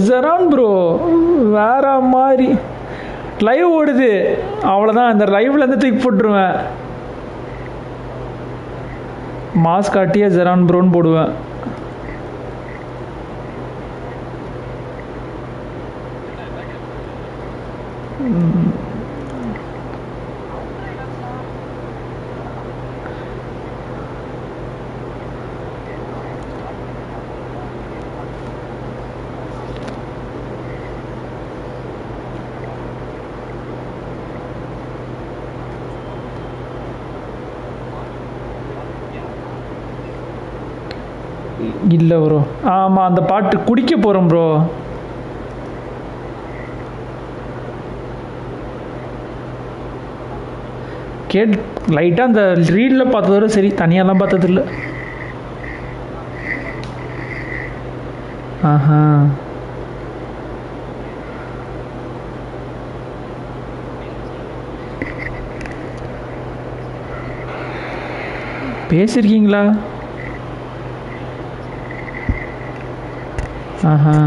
Jeron bro வேற மாதிரி live ஓடுது. அவ்வளோதான், இந்த லைவ்லேருந்து தூக்கி போட்டுருவேன். மாஸ்க் காட்டியே ஜெரான் ப்ரோன்னு போடுவேன். இல்லை ப்ரோ, ஆமாம் அந்த பாட்டு குடிக்க போகிறோம் ப்ரோ. லைட்டாக அந்த ரீலில் பார்த்ததோட சரி, தனியாலாம் பார்த்ததில்ல. ஆஹா, பேசியிருக்கீங்களா? ஆஹா,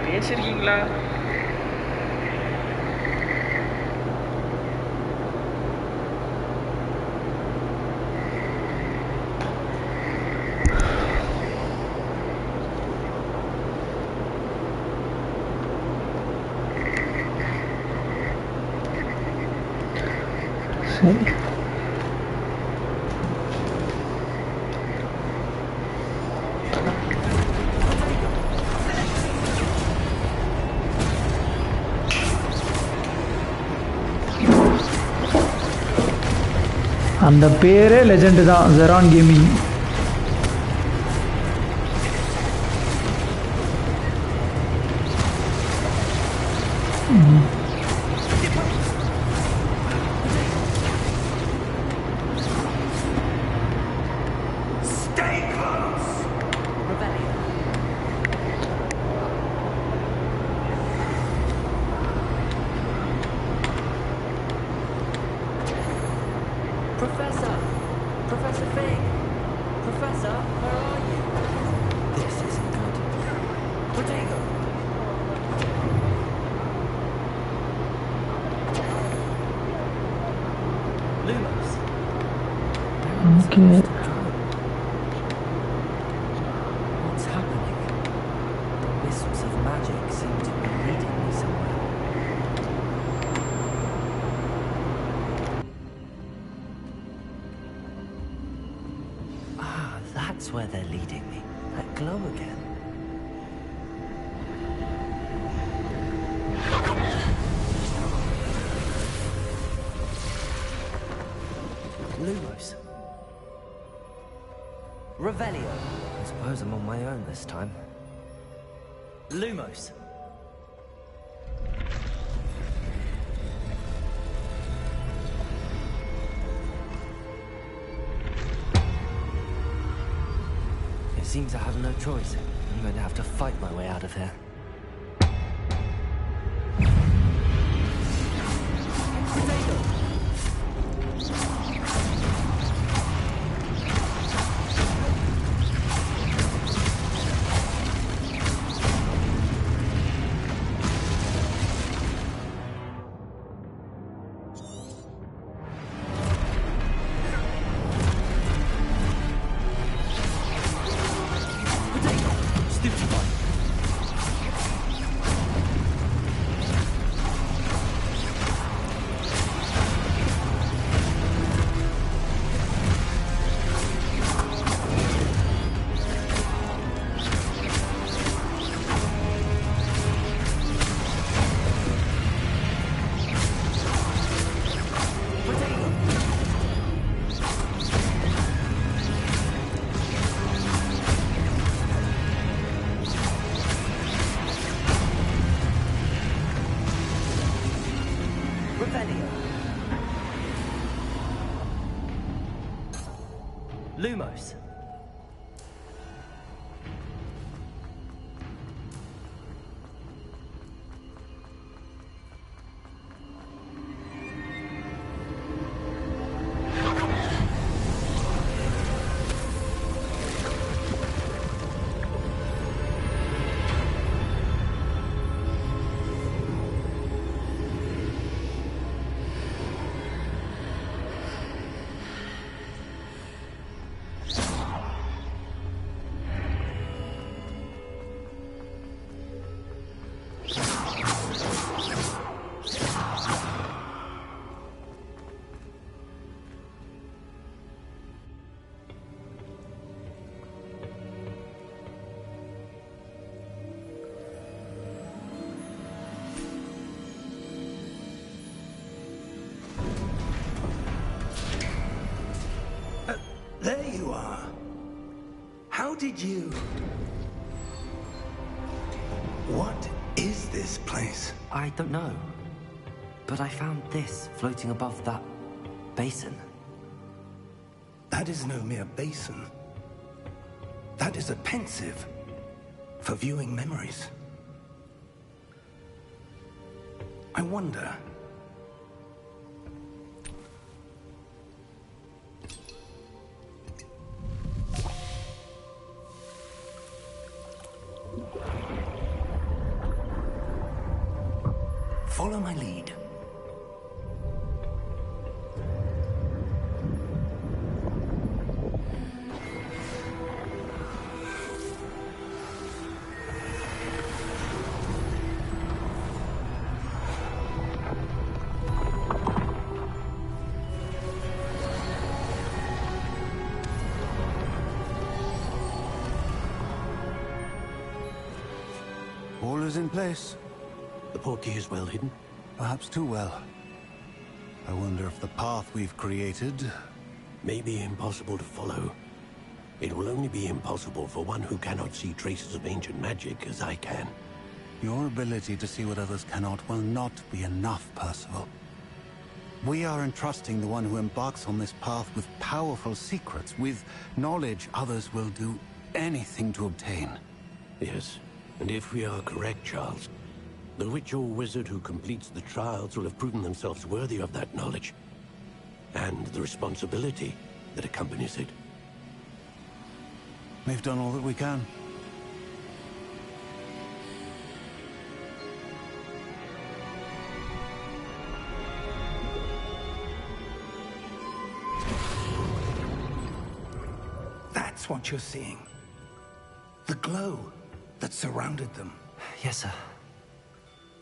பேசியிருக்கீங்களா? சரி, அந்த பேரே லெஜெண்டு தான், Jeron gaming. Okay. What's happening? The whistles of magic seem to be leading me somewhere. Ah, that's where they're leading me. That glow again. Lumos. Revelio. I suppose I'm on my own this time. Lumos. It seems I have no choice. I'm going to have to fight my way out of here. Lumos. How did you... What is this place? I don't know. But I found this floating above that basin. That is no mere basin. That is a pensive for viewing memories. I wonder... Follow my lead. All is in place. The portkey is well hidden. Perhaps too well. I wonder if the path we've created... May be impossible to follow. It will only be impossible for one who cannot see traces of ancient magic as I can. Your ability to see what others cannot will not be enough, Percival. We are entrusting the one who embarks on this path with powerful secrets, with knowledge others will do anything to obtain. Yes, and if we are correct, Charles, the witch or wizard who completes the trials will have proven themselves worthy of that knowledge, and the responsibility that accompanies it. We've done all that we can. That's what you're seeing. The glow that surrounded them. Yes, sir.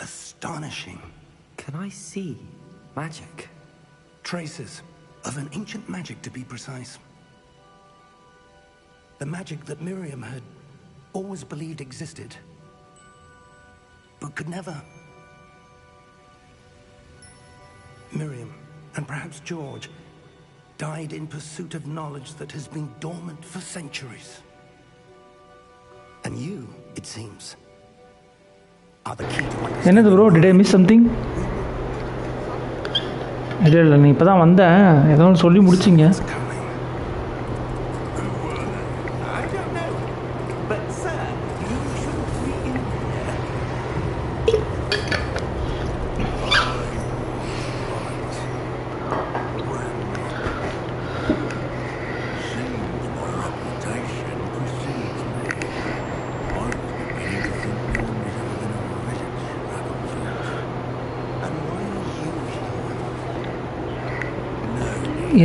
Astonishing. Can I see magic? Traces of an ancient magic, to be precise. The magic that Miriam had always believed existed, but could never. Miriam, and perhaps George, died in pursuit of knowledge that has been dormant for centuries. And you, it seems, are the key to என்னது bro, did I miss something? இல்லை நீ இப்போ தான் வந்தேன், ஏதோ ஒன்று சொல்லி முடிச்சிங்க.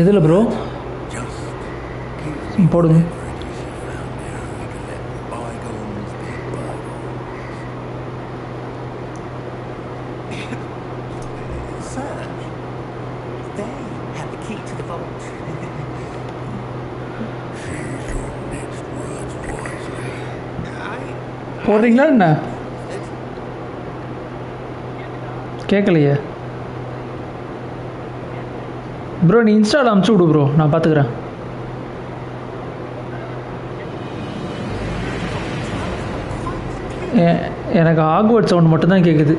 எதில் ப்ரோ போடுங்க. போடுறீங்களா என்ன? கேட்கலையே ப்ரோ. நீ இன்ஸ்டாவில் அமுச்சு விடு ப்ரோ, நான் பார்த்துக்கிறேன். எனக்கு ஹாக்வர்ட்ஸ் சவுண்ட் மட்டும்தான் கேட்குது.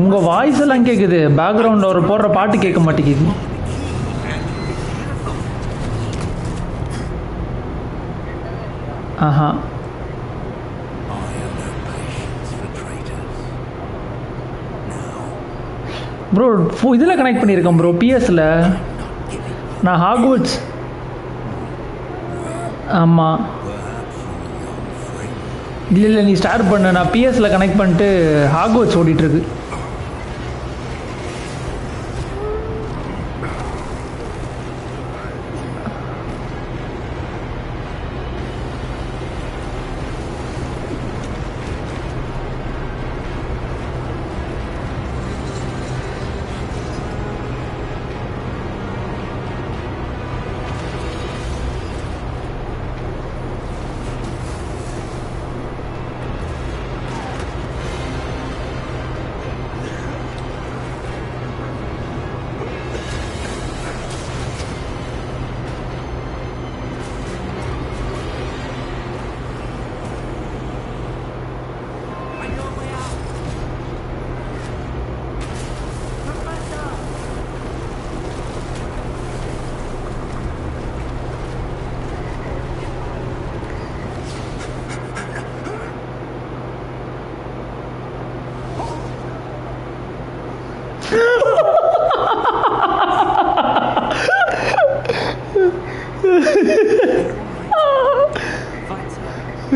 உங்கள் வாய்ஸ் எல்லாம் கேட்குது, பேக்ரவுண்டில் ஒரு போடுற பாட்டு கேட்க மாட்டேங்குது. ஆஹா, ப்ரோ இதில் கனெக்ட் பண்ணியிருக்கேன் ப்ரோ, பிஎஸ்சில். நான் ஹாக்வர்ட்ஸ், ஆமாம். இல்லை நீ ஸ்டார்ட் பண்ண, நான் பிஎஸ்சில் கனெக்ட் பண்ணிட்டு ஹாக்வர்ட்ஸ் ஓடிட்டுருக்கு.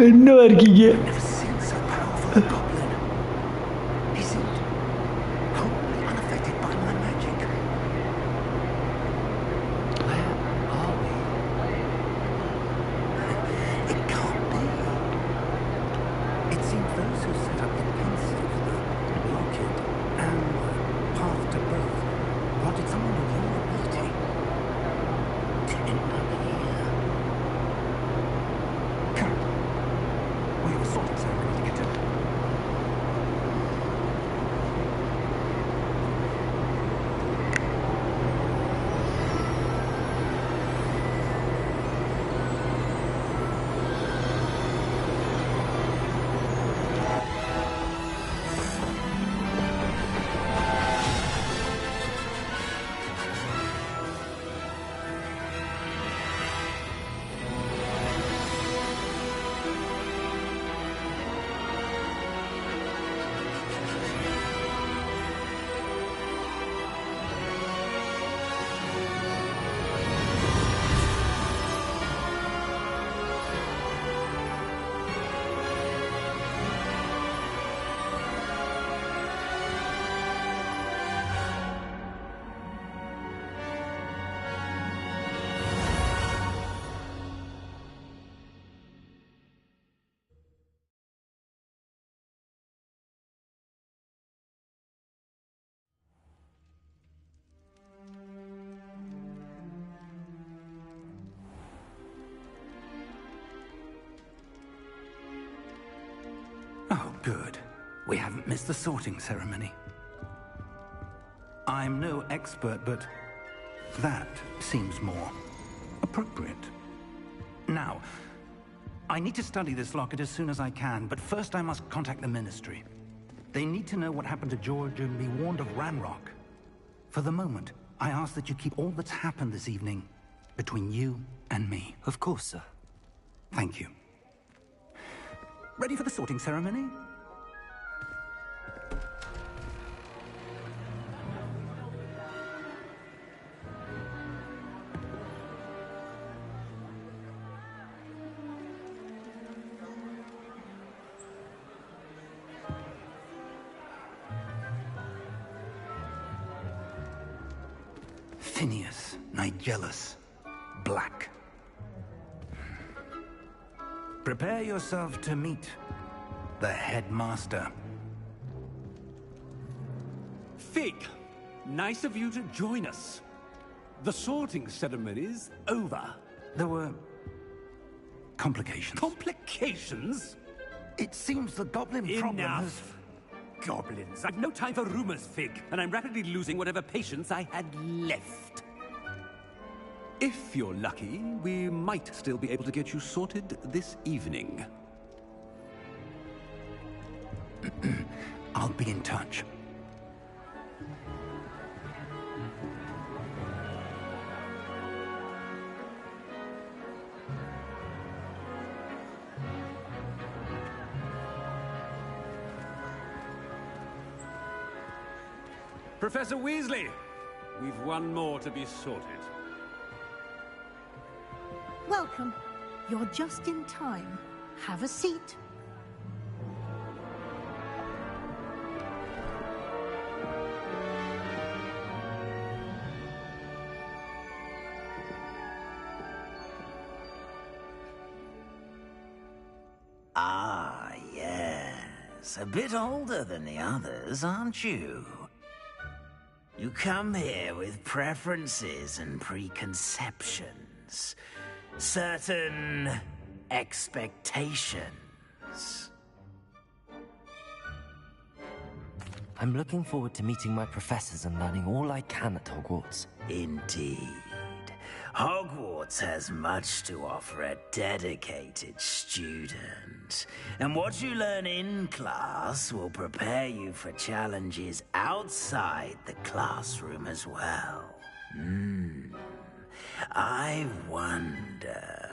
என்னவா இருக்கீங்க? Never seen so powerful a goblin. He seemed wholly unaffected by my magic. Where are we? It can't be. It seems those who set up the pensive, the locket, and the path to birth wanted someone with your ability to end up here. Come. We have a sorting ceremony to get to. Oh, good. We haven't missed the sorting ceremony. I'm no expert, but that seems more appropriate. Now, I need to study this locket as soon as I can, but first I must contact the Ministry. They need to know what happened to George and be warned of Ranrock. For the moment, I ask that you keep all that's happened this evening between you and me. Of course, sir. Thank you. Ready for the sorting ceremony? Phineas, Nigellus, Black. Prepare yourself to meet the headmaster. Fig, nice of you to join us. The sorting ceremony's over. There were complications. Complications? It seems the goblin problem has... Enough. Goblins. I've no time for rumors, Fig, and I'm rapidly losing whatever patience I had left. If you're lucky, we might still be able to get you sorted this evening. I'll be in touch. Professor Weasley, we've one more to be sorted. Welcome. You're just in time. Have a seat. Ah, yes. A bit older than the others, aren't you? You come here with preferences and preconceptions. Certain expectations. I'm looking forward to meeting my professors and learning all I can at Hogwarts. Indeed. Hogwarts has much to offer a dedicated student. And what you learn in class will prepare you for challenges outside the classroom as well. I wonder...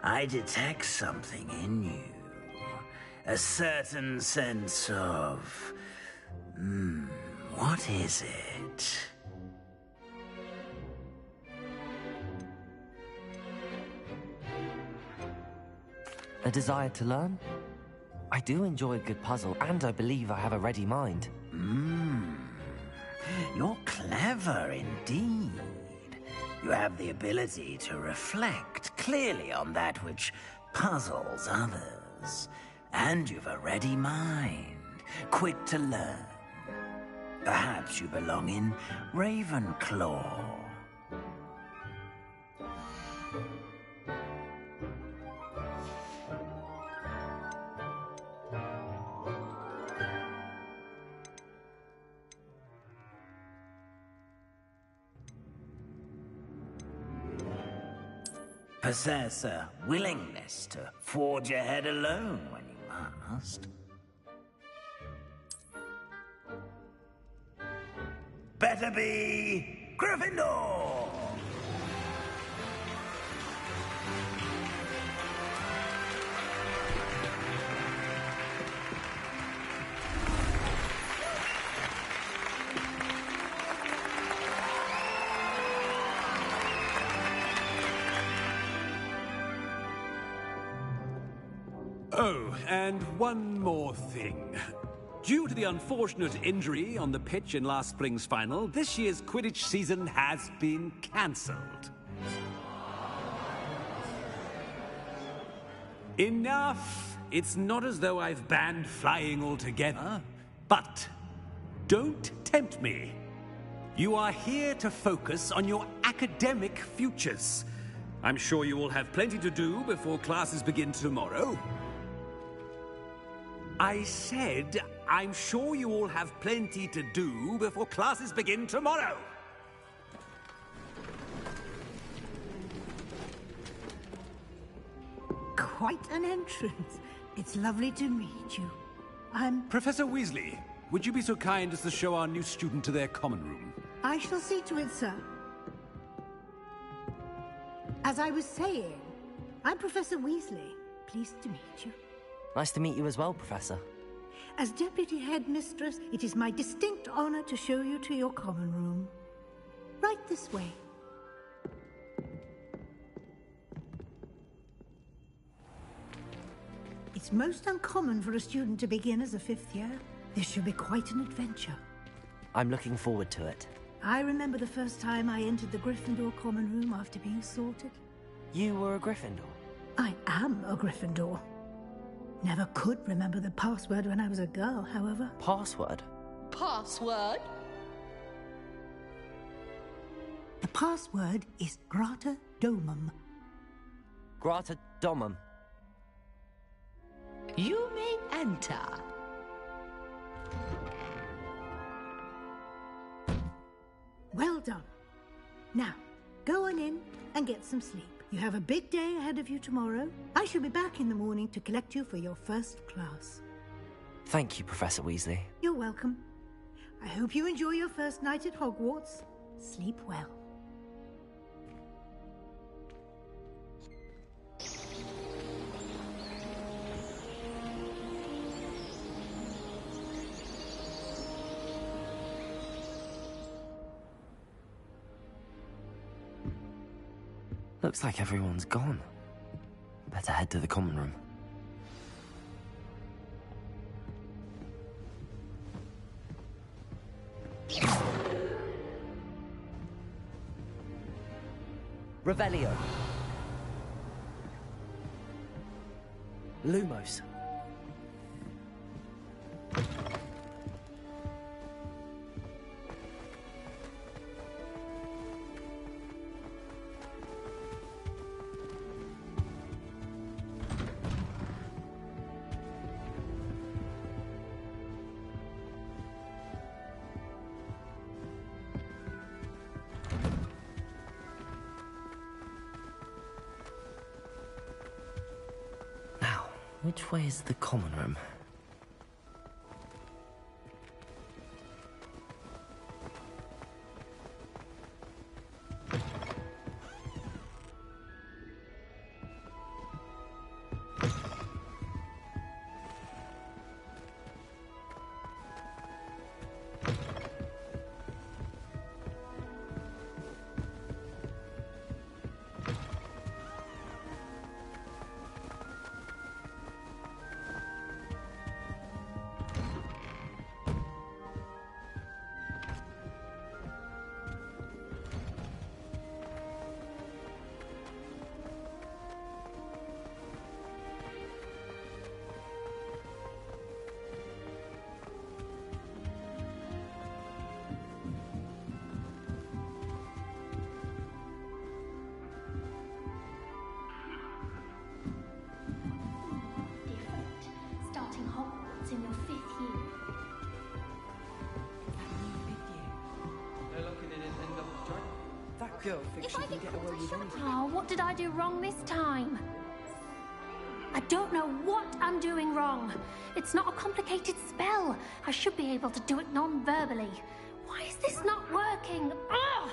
I detect something in you. A certain sense of... what is it? A desire to learn? I do enjoy a good puzzle, and I believe I have a ready mind. You're clever indeed. You have the ability to reflect clearly on that which puzzles others. And you've a ready mind, quick to learn. Perhaps you belong in Ravenclaw. Possess a willingness to forge ahead alone when you must. Better be Gryffindor! Oh, and one more thing. Due to the unfortunate injury on the pitch in last spring's final, this year's Quidditch season has been cancelled. Enough! It's not as though I've banned flying altogether, but don't tempt me. You are here to focus on your academic futures. I'm sure you will have plenty to do before classes begin tomorrow. I said, I'm sure you all have plenty to do before classes begin tomorrow. Quite an entrance. It's lovely to meet you. I'm... Professor Weasley, would you be so kind as to show our new student to their common room? I shall see to it, sir. As I was saying, I'm Professor Weasley. Pleased to meet you. Nice to meet you as well, Professor. As Deputy Headmistress, it is my distinct honor to show you to your common room. Right this way. It's most uncommon for a student to begin as a fifth year. This should be quite an adventure. I'm looking forward to it. I remember the first time I entered the Gryffindor common room after being sorted. You were a Gryffindor? I am a Gryffindor. Never could remember the password when I was a girl, however. Password? Password? The password is Grata Domum. Grata Domum. You may enter. Well done. Now, go on in and get some sleep. You have a big day ahead of you tomorrow. I shall be back in the morning to collect you for your first class. Thank you, Professor Weasley. You're welcome. I hope you enjoy your first night at Hogwarts. Sleep well. Looks like everyone's gone. Better head to the common room. Revelio. Lumos. Which way is the common room? girl thinks she can get away with anything. Oh, what did I do wrong this time? I don't know what I'm doing wrong. It's not a complicated spell. I should be able to do it non-verbally. Why is this not working? Ugh!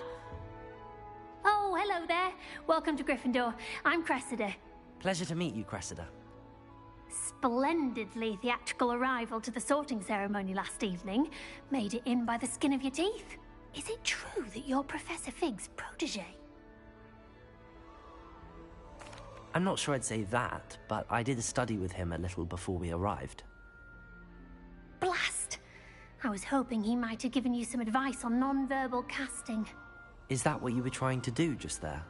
Oh, hello there. Welcome to Gryffindor. I'm Cressida. Pleasure to meet you, Cressida. Splendidly theatrical arrival to the sorting ceremony last evening. Made it in by the skin of your teeth. Is it true that you're Professor Fig's protege? I'm not sure I'd say that, but I did study with him a little before we arrived. Blast! I was hoping he might have given you some advice on non-verbal casting. Is that what you were trying to do just there?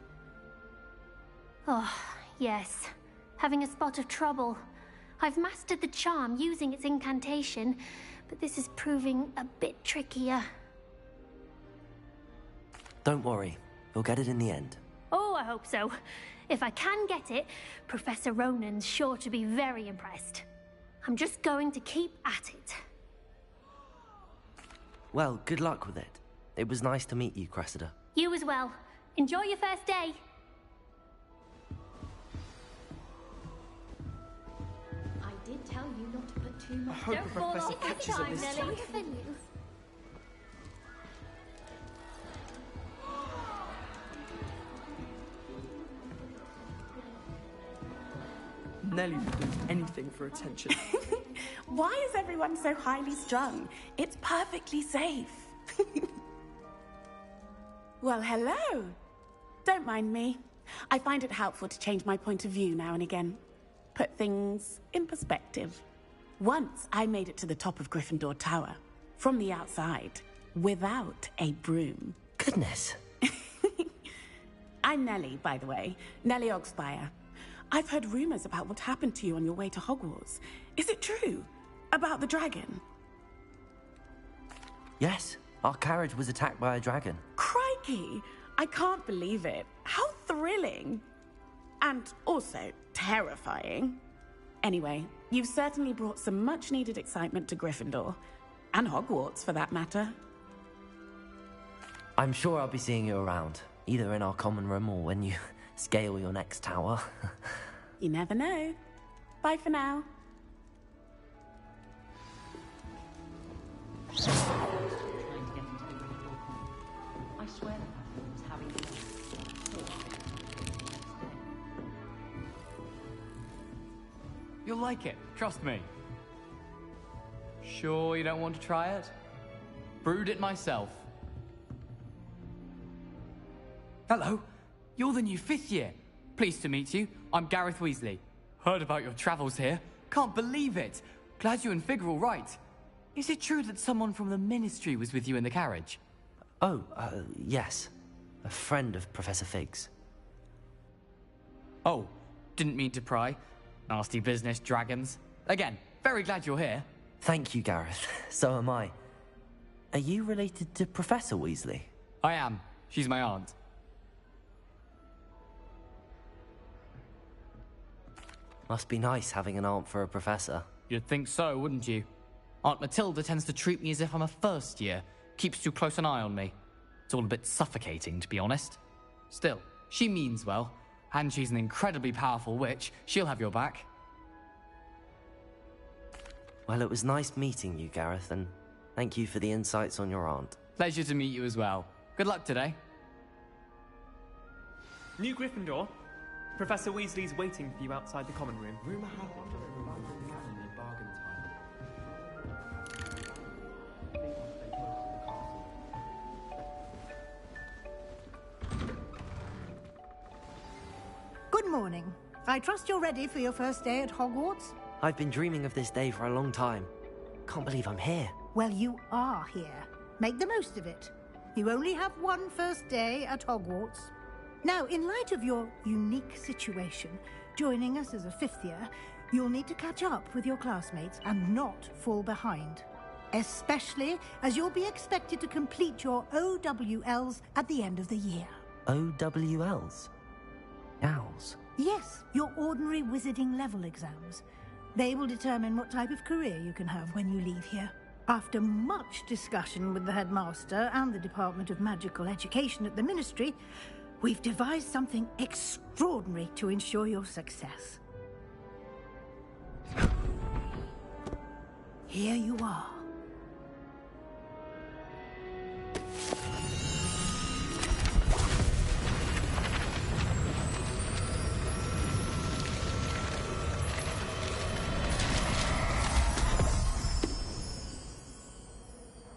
Oh, yes. Having a spot of trouble. I've mastered the charm using its incantation, but this is proving a bit trickier. Don't worry, we'll get it in the end. Oh, I hope so. If I can get it, Professor Ronan's sure to be very impressed. I'm just going to keep at it. Well, good luck with it. It was nice to meet you, Cressida. You as well. Enjoy your first day. I did tell you not to put too much. I hope the professor catches her this time. Nelly would do anything for attention. Why is everyone so highly strung? It's perfectly safe. Well, hello. Don't mind me. I find it helpful to change my point of view now and again. Put things in perspective. Once I made it to the top of Gryffindor Tower, from the outside, without a broom. Goodness. I'm Nellie, by the way. Nellie Ogspire. I've heard rumors about what happened to you on your way to Hogwarts. Is it true? About the dragon? Yes, our carriage was attacked by a dragon. Crikey! I can't believe it. How thrilling! And also terrifying. Anyway, you've certainly brought some much-needed excitement to Gryffindor. And Hogwarts, for that matter. I'm sure I'll be seeing you around, either in our common room or when you scale your next tower. You never know. Bye for now. I swear that was having You'll like it, trust me. Sure you don't want to try it? Brewed it myself. Hello, you're the new 5th year. Pleased to meet you. I'm Gareth Weasley. Heard about your travels here. Can't believe it. Glad you and Fig are all right. Is it true that someone from the Ministry was with you in the carriage? Oh, yes. A friend of Professor Fig's. Oh, didn't mean to pry. Nasty business, dragons. Again, very glad you're here. Thank you, Gareth. So am I. Are you related to Professor Weasley? I am. She's my aunt. Must be nice having an aunt for a professor. You'd think so, wouldn't you? Aunt Matilda tends to treat me as if I'm a first year. Keeps too close an eye on me. It's all a bit suffocating, to be honest. Still, she means well. And she's an incredibly powerful witch. She'll have your back. Well, it was nice meeting you, Gareth, and thank you for the insights on your aunt. Pleasure to meet you as well. Good luck today. New Gryffindor. Professor Weasley's waiting for you outside the common room. Rumor had it that the London Academy bargain time. Good morning. I trust you're ready for your first day at Hogwarts? I've been dreaming of this day for a long time. Can't believe I'm here. Well, you are here. Make the most of it. You only have one first day at Hogwarts. Now, in light of your unique situation, joining us as a 5th year, you'll need to catch up with your classmates and not fall behind. Especially as you'll be expected to complete your OWLs at the end of the year. OWLs? Owls? Yes, your ordinary wizarding level exams. They will determine what type of career you can have when you leave here. After much discussion with the headmaster and the Department of Magical Education at the Ministry, we've devised something extraordinary to ensure your success. Here you are.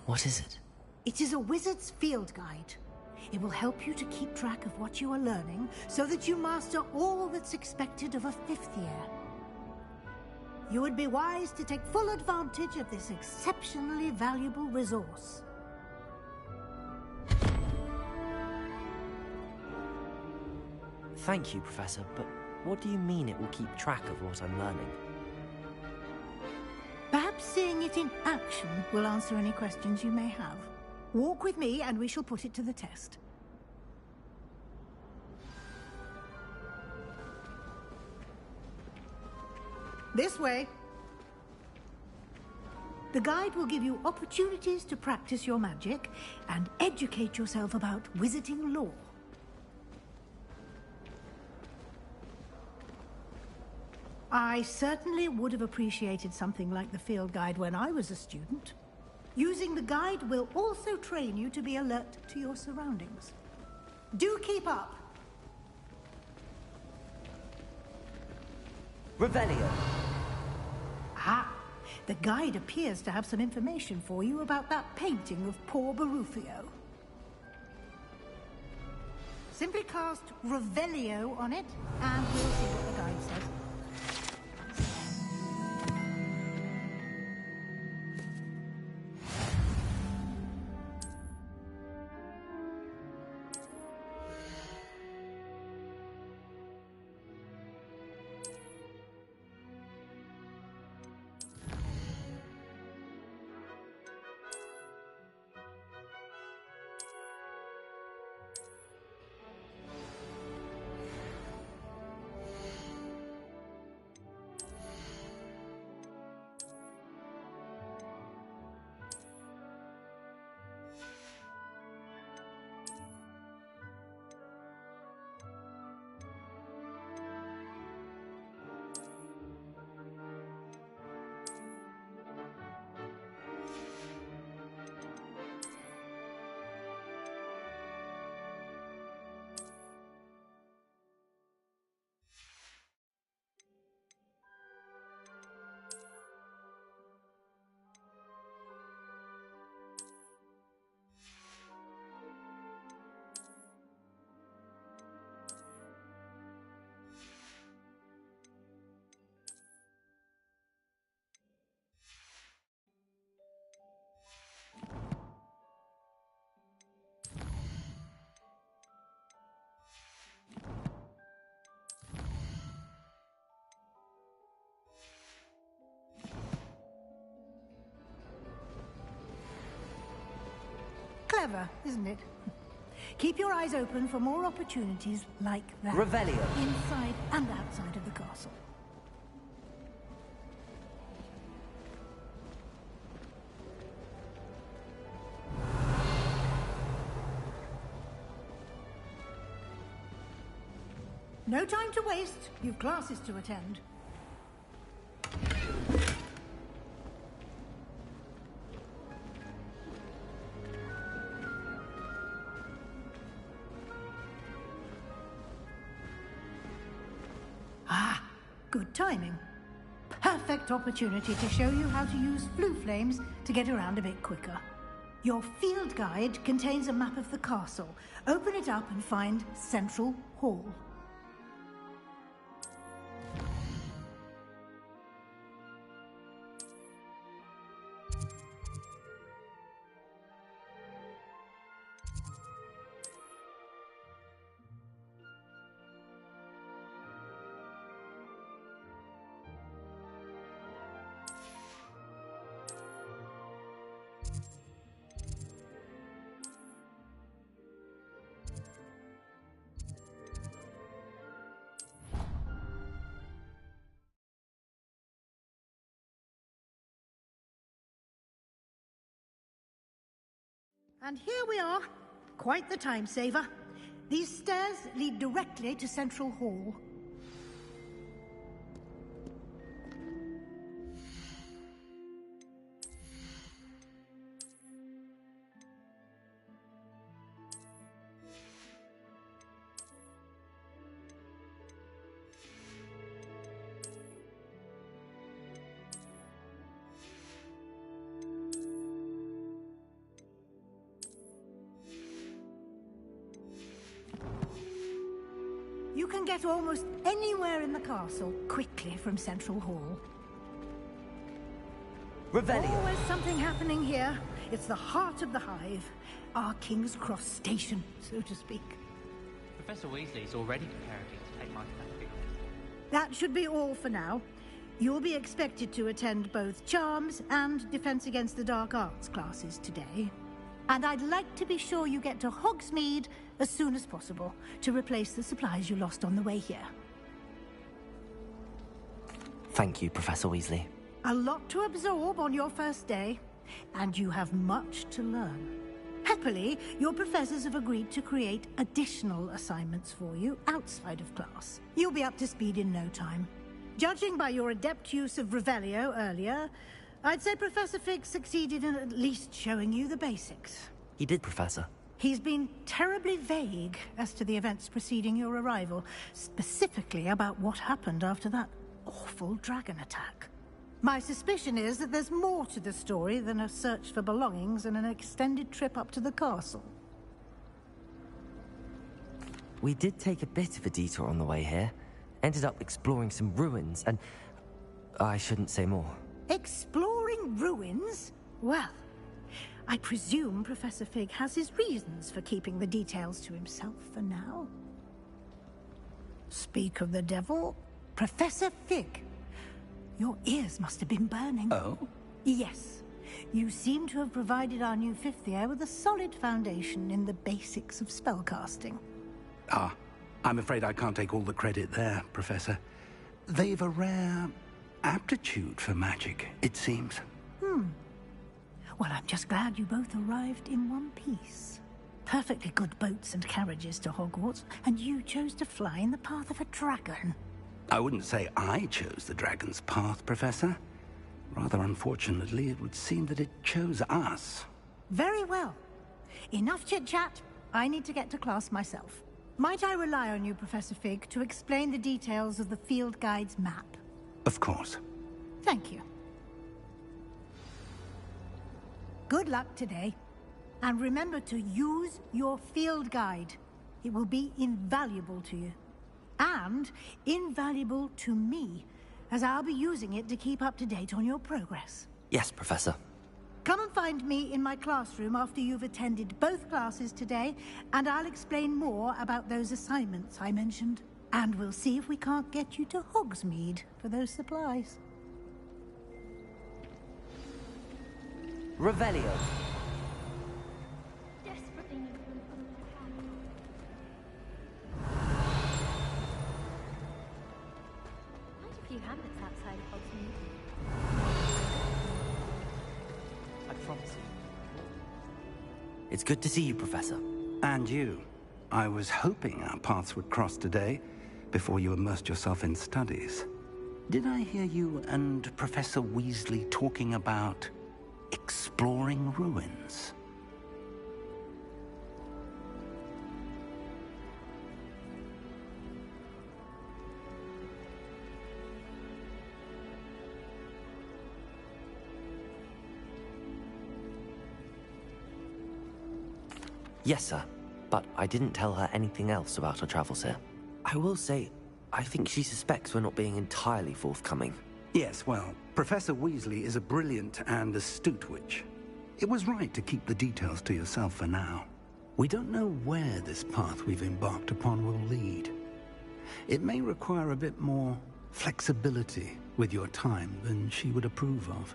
What is it? It is a wizard's field guide. It will help you to keep track of what you are learning so that you master all that's expected of a 5th year. You would be wise to take full advantage of this exceptionally valuable resource. Thank you, Professor, but what do you mean it will keep track of what I'm learning? Perhaps seeing it in action will answer any questions you may have. Walk with me and we shall put it to the test. This way. The guide will give you opportunities to practice your magic and educate yourself about wizarding lore. I certainly would have appreciated something like the field guide when I was a student. Using the guide will also train you to be alert to your surroundings. Do keep up! Revelio! Ah, the guide appears to have some information for you about that painting of poor Barufio. Simply cast Revelio on it, and we'll see what the guide says. Clever, isn't it? Keep your eyes open for more opportunities like that. Revelio. Inside and outside of the castle. No time to waste. You've classes to attend. Ah, good timing. Perfect opportunity to show you how to use flue flames to get around a bit quicker. Your field guide contains a map of the castle. Open it up and find Central Hall. And here we are. Quite the time saver. These stairs lead directly to Central Hall. You can get almost anywhere in the castle quickly from Central Hall. Revelio. Always something happening here. It's the heart of the hive. Our King's Cross station, so to speak. Professor Weasley's already preparing me to take my certificate. That should be all for now. You'll be expected to attend both Charms and Defense Against the Dark Arts classes today. And I'd like to be sure you get to Hogsmeade as soon as possible to replace the supplies you lost on the way here. Thank you, Professor Weasley. A lot to absorb on your first day, and you have much to learn. Happily, your professors have agreed to create additional assignments for you outside of class. You'll be up to speed in no time. Judging by your adept use of Revelio earlier, I'd say Professor Fig succeeded in at least showing you the basics. He did, Professor. He's been terribly vague as to the events preceding your arrival, specifically about what happened after that awful dragon attack. My suspicion is that there's more to the story than a search for belongings and an extended trip up to the castle. We did take a bit of a detour on the way here. Ended up exploring some ruins, and I shouldn't say more. Exploring ruins? Well, I presume Professor Fig has his reasons for keeping the details to himself for now. Speak of the devil, Professor Fig. Your ears must have been burning. Oh? Yes. You seem to have provided our new fifth year with a solid foundation in the basics of spellcasting. Ah, I'm afraid I can't take all the credit there, Professor. They've a rare aptitude for magic, it seems. Well, I'm just glad you both arrived in one piece. Perfectly good boats and carriages to Hogwarts, and you chose to fly in the path of a dragon. I wouldn't say I chose the dragon's path, Professor. Rather unfortunately, it would seem that it chose us. Very well. Enough chit-chat. I need to get to class myself. Might I rely on you, Professor Fig, to explain the details of the field guide's map? Of course. Thank you. Good luck today. And remember to use your field guide. It will be invaluable to you. And invaluable to me, as I'll be using it to keep up to date on your progress. Yes, Professor. Come and find me in my classroom after you've attended both classes today, and I'll explain more about those assignments I mentioned. And we'll see if we can't get you to Hogsmeade for those supplies. Revelio. Desperately need to improve the Quite a few hamlets outside of Hogsmeade. I promise you. It's good to see you, Professor. And you. I was hoping our paths would cross today, before you immersed yourself in studies. Did I hear you and Professor Weasley talking about exploring ruins? Yes, sir. But I didn't tell her anything else about our travels here. I will say, I think she suspects we're not being entirely forthcoming. Yes, well, Professor Weasley is a brilliant and astute witch. It was right to keep the details to yourself for now. We don't know where this path we've embarked upon will lead. It may require a bit more flexibility with your time than she would approve of.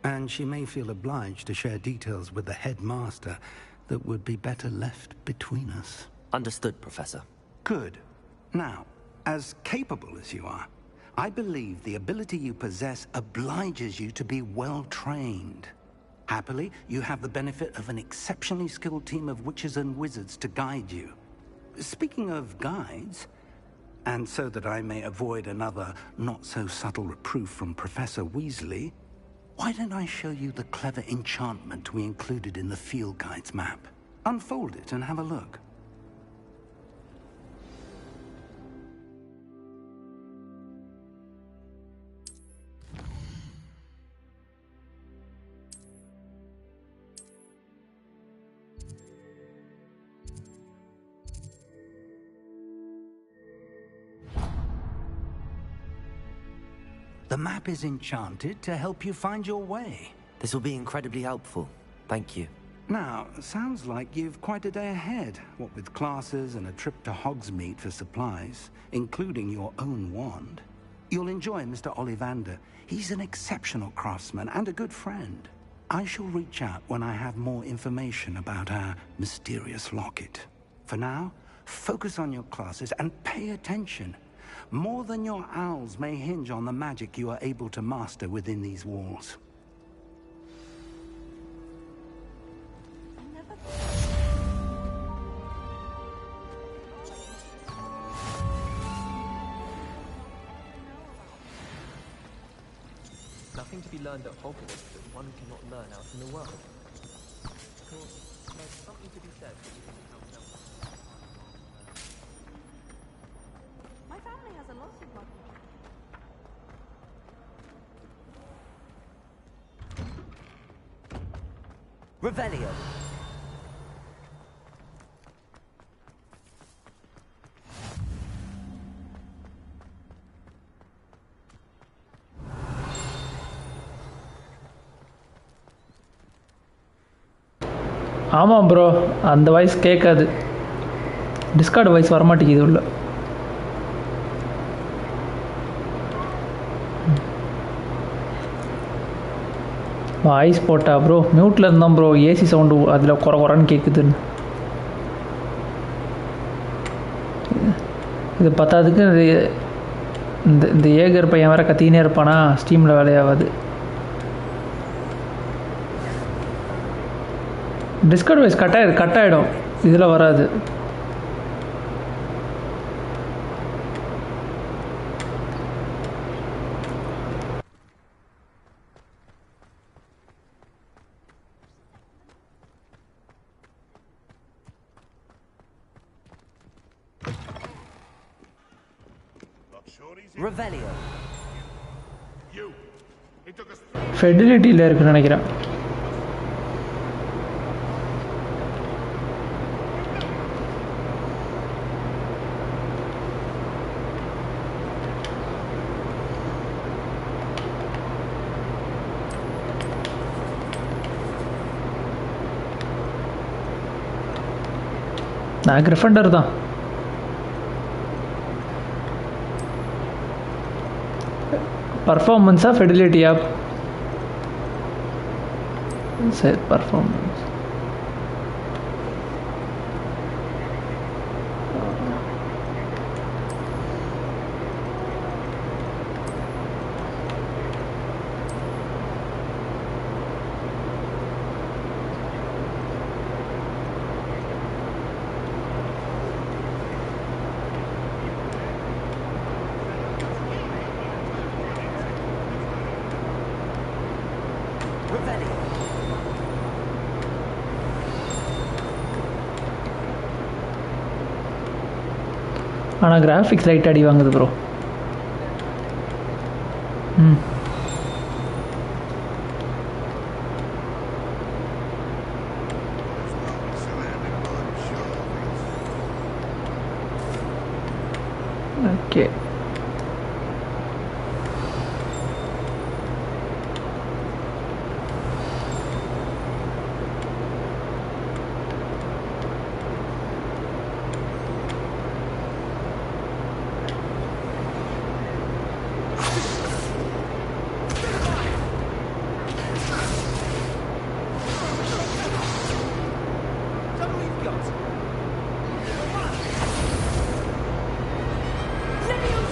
And she may feel obliged to share details with the headmaster that would be better left between us. Understood, Professor. Good. Now, as capable as you are, I believe the ability you possess obliges you to be well trained. Happily, you have the benefit of an exceptionally skilled team of witches and wizards to guide you. Speaking of guides, and so that I may avoid another not-so-subtle reproof from Professor Weasley, why don't I show you the clever enchantment we included in the field guide's map? Unfold it and have a look. The map is enchanted to help you find your way. This will be incredibly helpful. Thank you. Now, sounds like you've quite a day ahead, what with classes and a trip to Hogsmeade for supplies, including your own wand. You'll enjoy Mr. Ollivander. He's an exceptional craftsman and a good friend. I shall reach out when I have more information about our mysterious locket. For now, focus on your classes and pay attention. More than your owls may hinge on the magic you are able to master within these walls. Nothing to be learned at Hogwarts that one cannot learn out in the world. Of course, there's something to be said for using how My family has a lot of luck. Revelio. ஆமாம் bro, அந்த voice கேட்காது. Discord voice வரமாட்டேங்குது உள்ள. Voice போட்டா bro மியூட்டில் இருந்தோம் bro, AC sound அதில் குறைன்னு கேட்குதுன்னு. இது பத்தாதுக்கு இந்த ஏகர் பையன் வேறு கத்தினே இருப்பானா, ஸ்டீமில் வேலையாகாது. டிஸ்கார்ட் வாய்ஸ் கட் ஆகிடும், இதில் வராது. Revelio. ஃபெடிலிட்டியில் இருக்குன்னு நினைக்கிறேன். நான் கிரிஃபண்டர் தான். பர்ஃபார்மன்ஸா ஃபெடிலிட்டியா? சரி, பர்ஃபார்மன்ஸ். ஆனால் கிராஃபிக்ஸ் லைட் அடி வாங்குது ப்ரோ. Okay, Leviosa!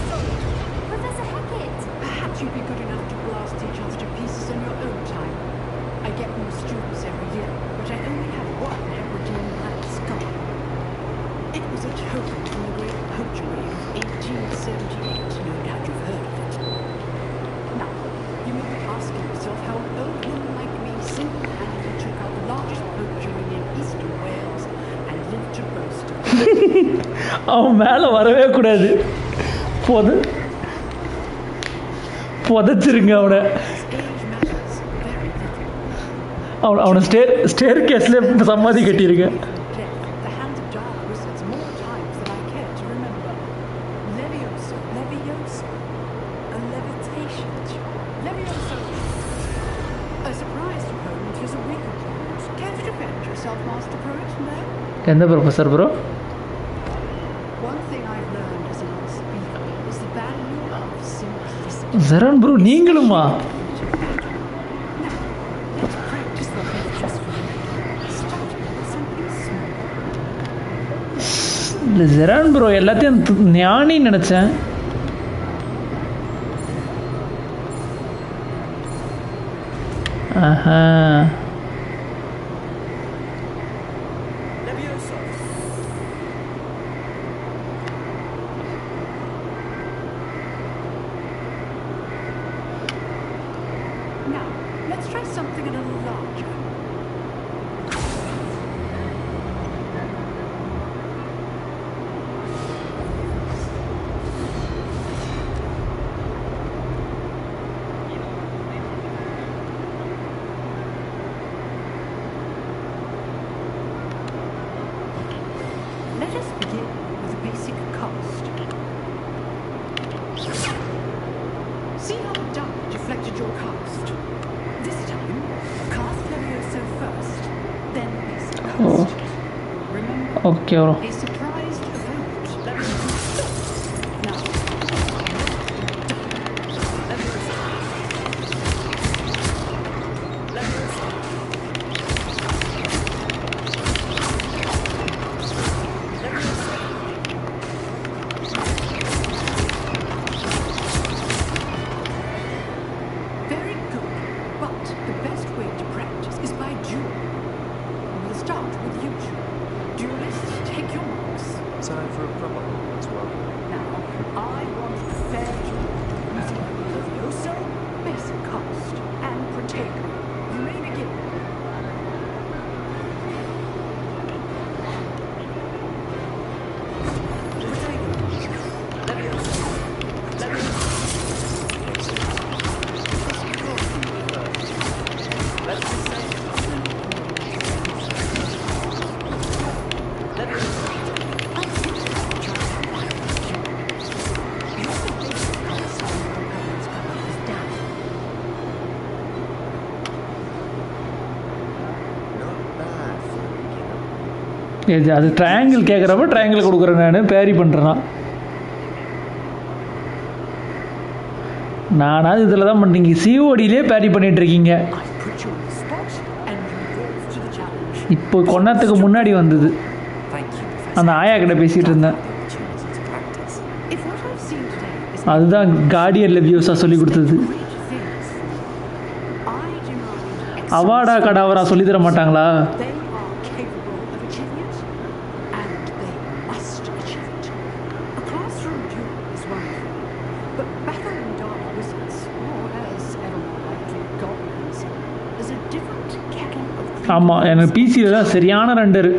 அவன் மேலே வரவே கூடாது. புதைச்சிருங்க அவனை. அவனை ஸ்டேர் கேஸ்ல சமாதி கட்டியிருங்க. எந்த ப்ரொஃபஸர் ப்ரோ? ஜெரான் ப்ரோ நீங்களுமா? இல்லை ஜெரான் ப்ரோ எல்லாத்தையும் ஞானின்னு நினச்சேன். ஆஹா ஓகே ப்ரோ. அது ட்ரையாங்கிள் கேட்குறப்ப ட்ரையாங்கிள் கொடுக்குறேன், நான் பேரி பண்ணுறேன்னா. நானாவது இதில் தான் பண்ணுறீங்க, சிஓடியிலே பேரி பண்ணிகிட்ருக்கீங்க. இப்போ கொன்னத்துக்கு முன்னாடி வந்தது, அந்த ஆயா கிட்ட பேசிகிட்டு இருந்தேன். அதுதான் கார்டியன் லெவியோஸா சொல்லி கொடுத்தது. அவார்டா கடாவரா சொல்லி தர மாட்டாங்களா? ஆமாம், எனக்கு பிசியில் தான் சரியான render.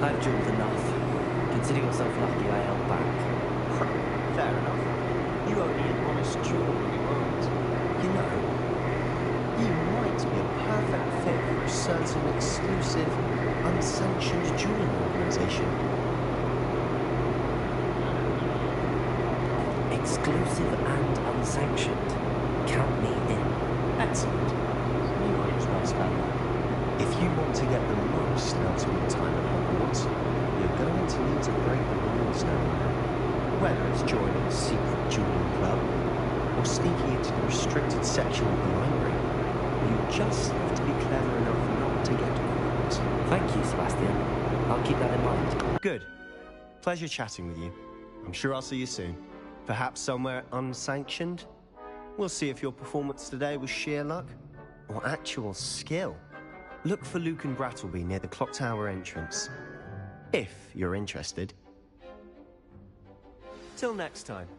I've jeweled enough. Consider yourself lucky I held back. Fair enough. You only an honest jeweler when you won't. You know, you might be a perfect fit for a certain exclusive, unsanctioned jewelling organization. exclusive and unsanctioned. Count me in. Excellent. Knew I was right about that. If you want to get the most out of your time at Hogwarts, you're going to need to break the rules down there. Whether it's joining a secret dueling club or sneaking into the restricted section of the library, you just have to be clever enough not to get caught. Thank you, Sebastian. I'll keep that in mind. Good. Pleasure chatting with you. I'm sure I'll see you soon. Perhaps somewhere unsanctioned? We'll see if your performance today was sheer luck or actual skill. Look for Luke and Brattleby near the clock tower entrance. If you're interested. Till next time.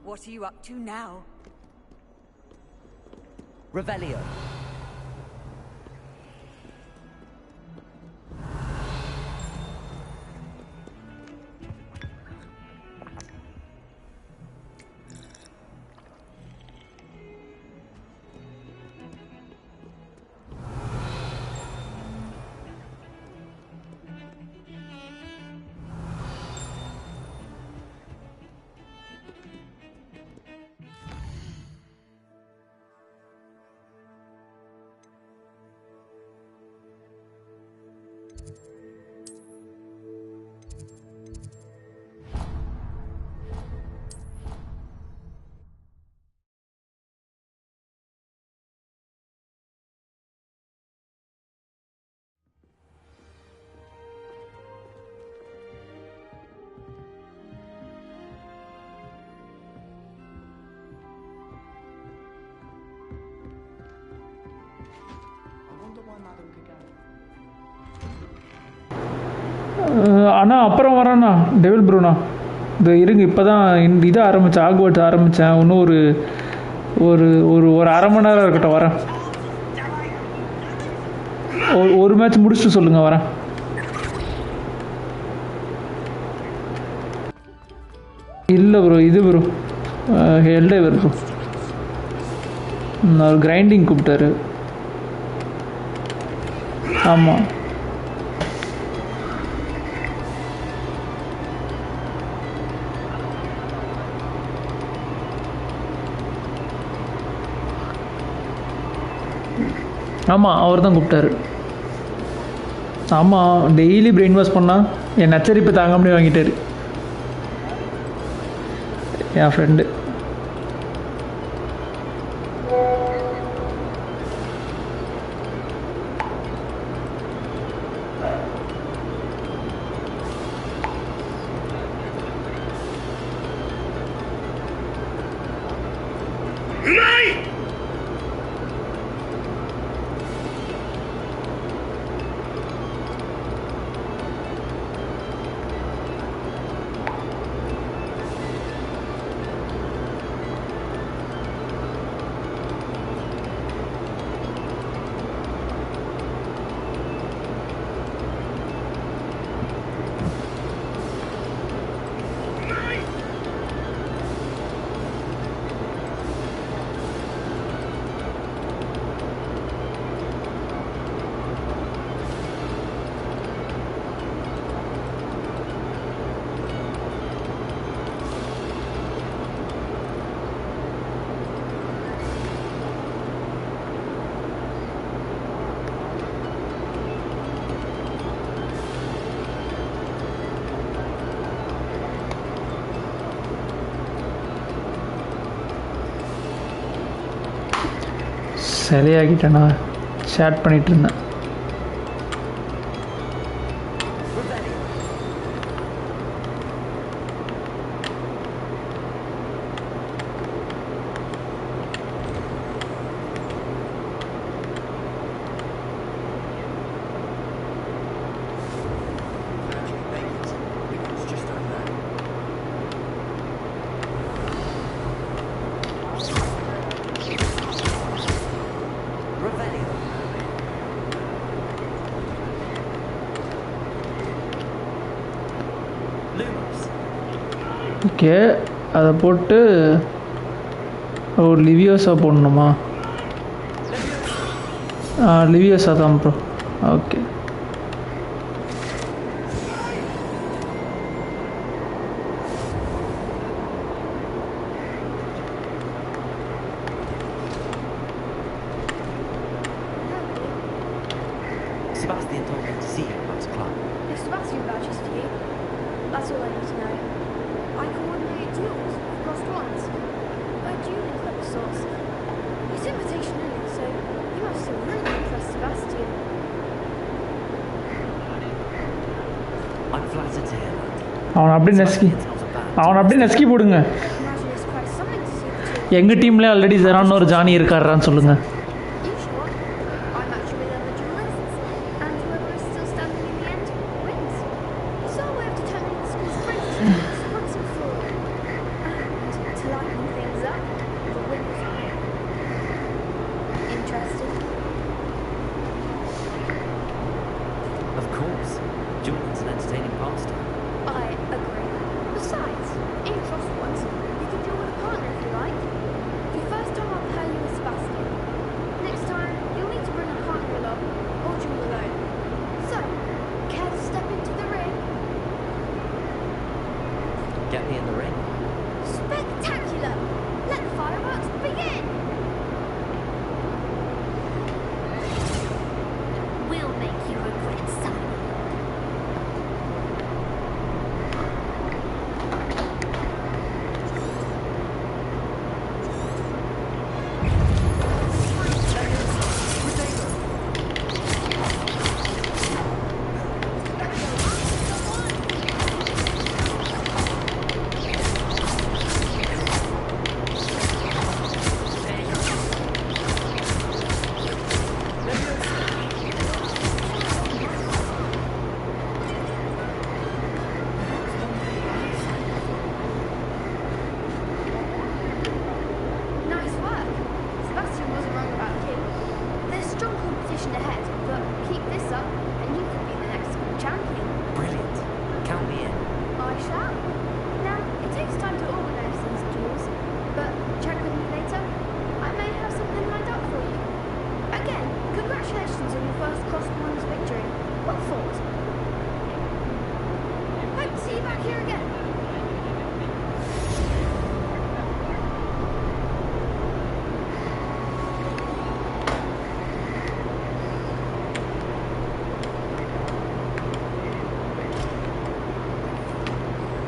What are you up to now? Revelio. அண்ணா அப்புறம் வரேண்ணா devil ப்ரூண்ணா. இது இருங்க, இப்போ தான் இந்த இதை ஆரம்பித்தேன், Hogwarts ஆரம்பித்தேன். இன்னும் ஒரு ஒரு ஒரு ஒரு அரை மணி நேரம் இருக்கட்டும், வரேன். ஒரு மேட்ச் முடிச்சுட்டு சொல்லுங்கள், வரேன். இல்லை ப்ரோ, இது ப்ரோ ஹெல்டேவர் ப்ரோ. அவர் கிரைண்டிங் கூப்பிட்டாரு. ஆமாம். ஆமாம், அவர் தான் கூப்பிட்டாரு. ஆமாம், டெய்லி பிரெயின் வாஷ் பண்ணால் என் நச்சரிப்பை தாங்காமலே வாங்கிட்டாரு என் ஃப்ரெண்டு. சிலையாகிட்டேண்ணா சேட் பண்ணிட்டு இருந்தேன். ஓகே, அதை போட்டு ஒரு லிவியோஸா போடணுமா? லிவியோஸா தான் bro. Okay, Sebastian told me to see you about the club. If Sebastian vouches for you, that's all I need to know. I coordinate duels with lost ones. A dueling club of sorts. His invitation only, so you must have really impressed Sebastian. I'm flattered to hear that. அவனை அப்படியே நசுக்கி போடுங்க. Imagine it's quite something to see the two. எங்கள் டீம்லேயே already ஜெரான்னு ஒரு Johnny இருக்காரான்னு சொல்லுங்கள். You sure? I'm actually with other duelists, and whoever is still standing in the end wins. It's our way of determining the school's greatest once and for all. And to lighten things up, the winners win. Interested? Of course. Dueling's an entertaining pastime. I agree. Besides, in crossed ones, you can duel with a partner if you like. The first time I'll pair you with Sebastian. Next time, you'll need to bring a partner along, or duel alone. So, care to step into the ring? Get me in the ring. Spectacular! Let the fireworks begin! We'll make you regret signing. Nice work. Sebastian wasn't wrong about you. There's strong competition ahead, but keep this up and you could be the next school champion. Brilliant. Count me in. I shall. Now, it takes time to organise these duels, but check with me later. I may have something lined up for you. Again, congratulations on your first cross-ones victory. Well fought. Hope to see you back here again.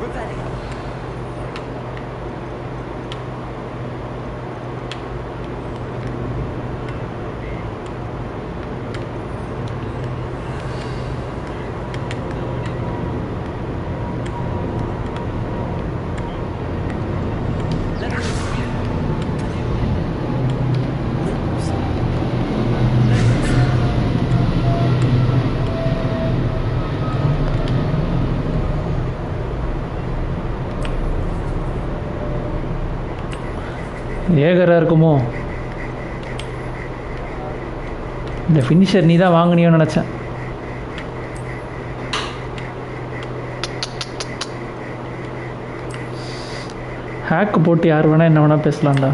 Revelio. ஏகரா இருக்குமோ? இந்த finisher நீ தான் வாங்கினியோன்னு நினச்சேன். Hack போட்டு யார் வேணால் என்ன வேணால் பேசலாம்டா.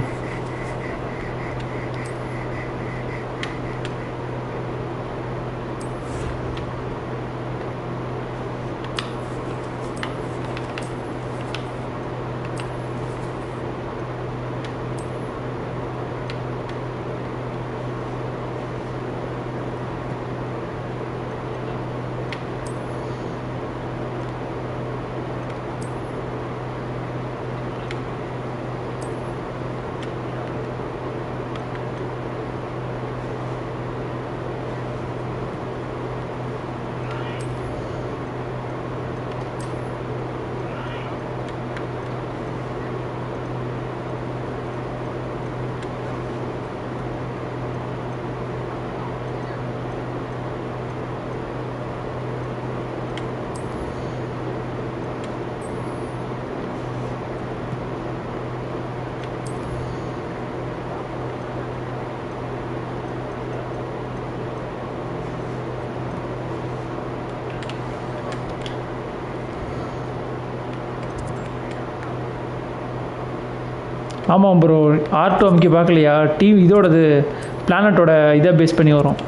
ஆமாம் ப்ரோ, ஆர்ட் அமுக்கி பார்க்கலையா? டிவி இதோடது பிளானட்டோட இதை பேஸ் பண்ணி வரும்.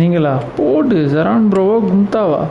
நீங்களா போடு சரான் ப்ரோவா கும்தாவா?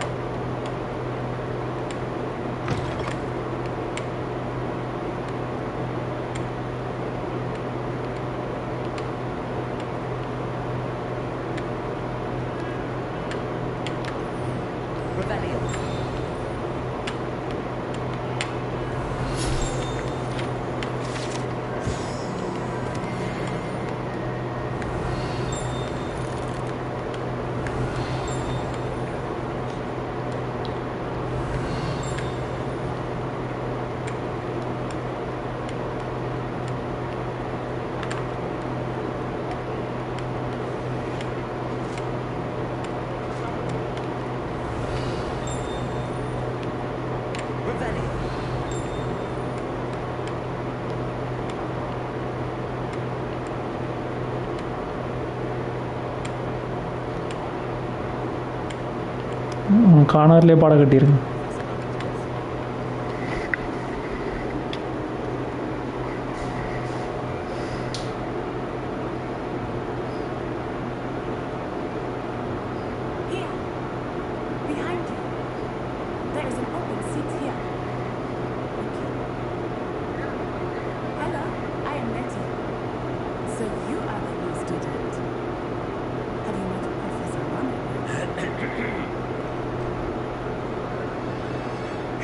காணார்லேயே பாடம் கட்டியிருங்க.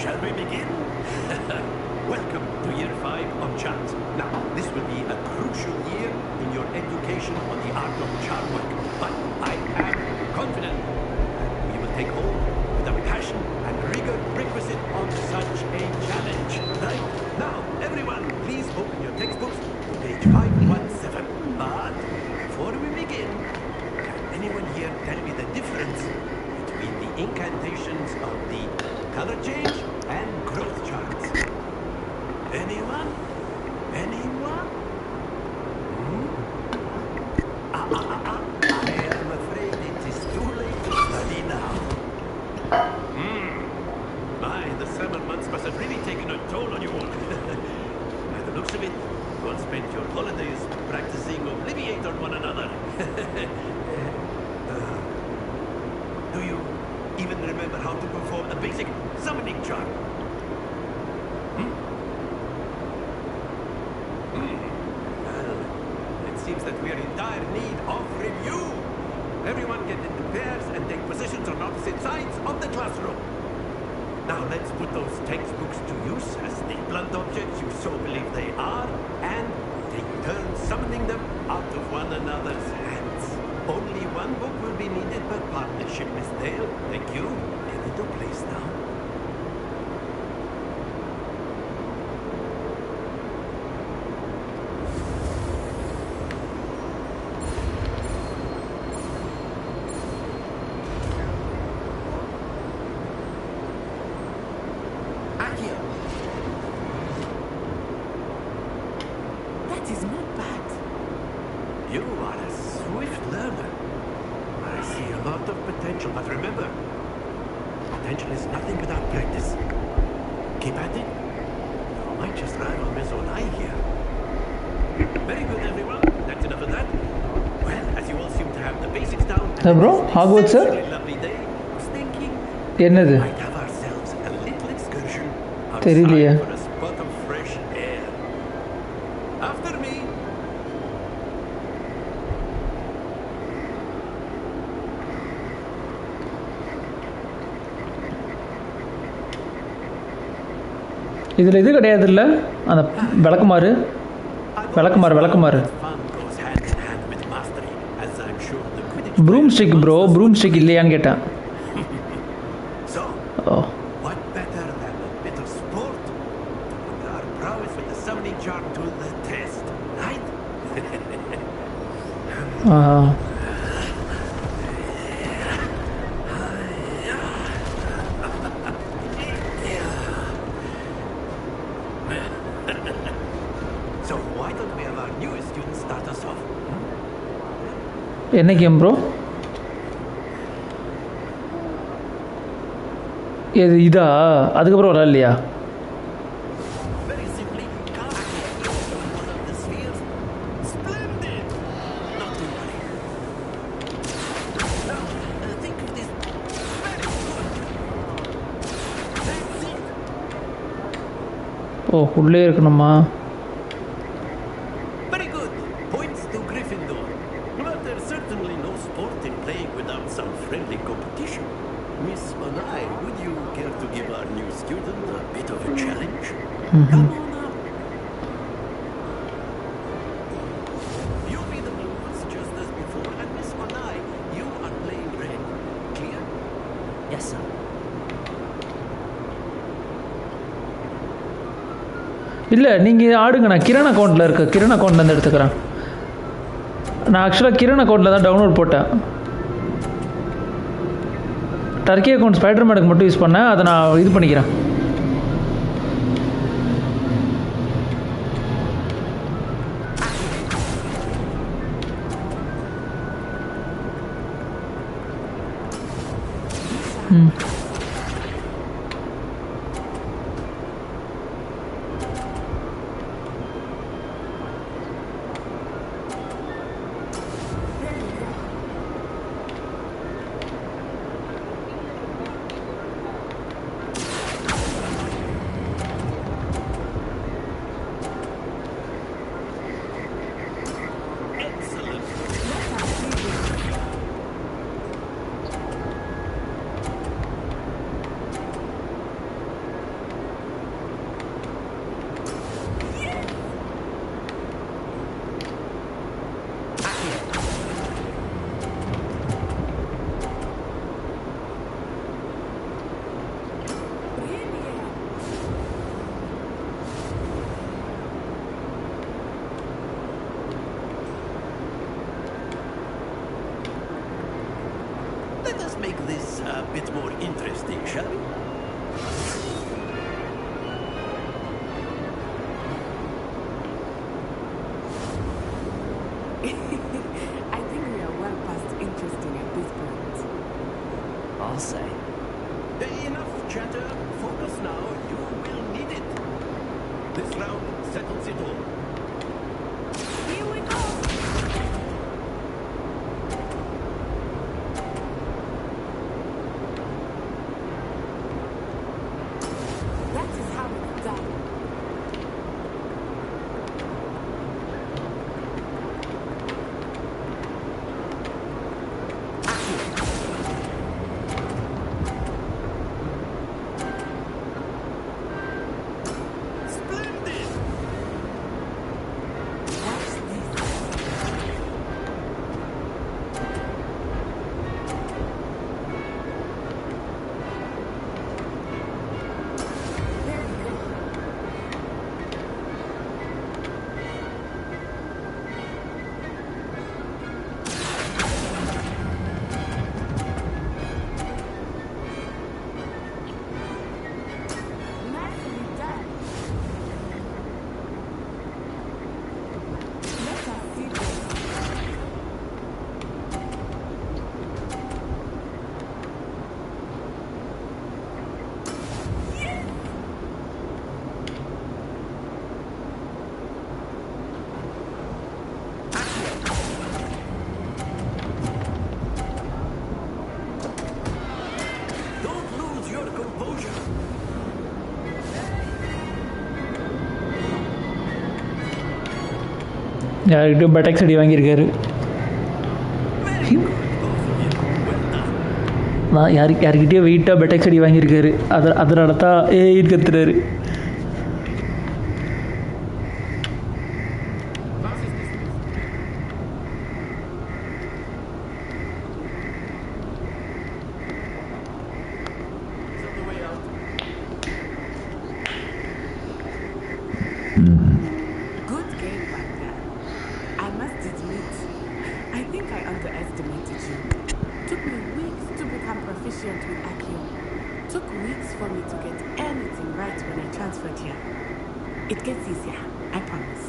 Shall we begin? Welcome to year 5 of Chant. Now, this will be a crucial year in your education on the art of charm work. But I am confident that we will take hold with the passion and rigor requisite on such a challenge. Right? Now, everyone, please open your textbooks to page 517. But before we begin, can anyone here tell me the difference between the incantations of the color change and growth charts? Anyone? Anyone? I am afraid it is too late to study now. My, the summer months must have really taken a toll on you all. By the looks of it, you all spent your holidays practicing Obliviate on one another. Do you even remember how to perform a basic summoning chart? Well, it seems that we are in dire need of review. Everyone get into pairs and take positions on opposite sides of the classroom. Now let's put those textbooks to use as the blunt objects you so believe they are, and take turns summoning them out of one another's hands. Only one book will be needed per partnership, Miss Dale. Thank you. Get into place now. That is not bad. You are a swift learner. I see a lot of potential, but remember, potential is nothing without practice. Keep at it. You might just rival Miss Onai here. Very good, everyone. That's enough of that. Well, as you all seem to have the basics down, bro, Hogwarts sir? lovely day. I was thinking என்னது we might have ourselves a little excursion தெரியலையே. outside for a spot of fresh air. After me. இதில் இது கிடையாது இல்லை அந்த விளக்குமாறு விளக்குமாறு broom stick bro, broom stick இல்லையான்னு கேட்டேன். ஓ What better than a bit of sport to put our prowess with the summoning chart to the test, right? newest student start us off? என்ன கேம் ப்ரோ? இது இதா அதுக்கப்புறம் வரல இல்லையா? ஓ உள்ளே இருக்கணுமா? Very good. Points to Gryffindor. But there's certainly no sport in playing without some friendly competition. Miss Manai, would you care to give our new student a bit of a challenge? Come on up. You be the blues just as before, and Miss Manai, you are playing red. Clear? Yes, sir. இல்லை நீங்கள் ஆடுங்க. நான் கிரண் அக்கௌண்ட்டில் இருக்க கிரண் அக்கௌண்ட்லேருந்து எடுத்துக்கிறேன். நான் ஆக்சுவலாக கிரண் அக்கௌண்ட்டில் தான் டவுன்லோட் போட்டேன். டர்க்கி அக்கௌண்ட் ஸ்பைடர்மேனுக்கு மட்டும் யூஸ் பண்ணேன். அதை நான் இது பண்ணிக்கிறேன். Let us make this a bit more interesting, shall we? I think we are well past interesting at this point. I'll say. Enough chatter. Focus now. You will need it. This round settles it all. Here we go! That is how it's done. யார்கிட்டயும் buttocks அடி வாங்கியிருக்காரு. நான் யார்கிட்டயோ வெயிட்டாக பெட்டெக்ஸ் அடி வாங்கியிருக்காரு. அதனால தான் ஏன்னு கத்துறாரு. Good game back there. I must admit, I think I underestimated you. Took me weeks to become proficient with Accio. Took weeks for me to get anything right when I transferred here. It gets easier, I promise.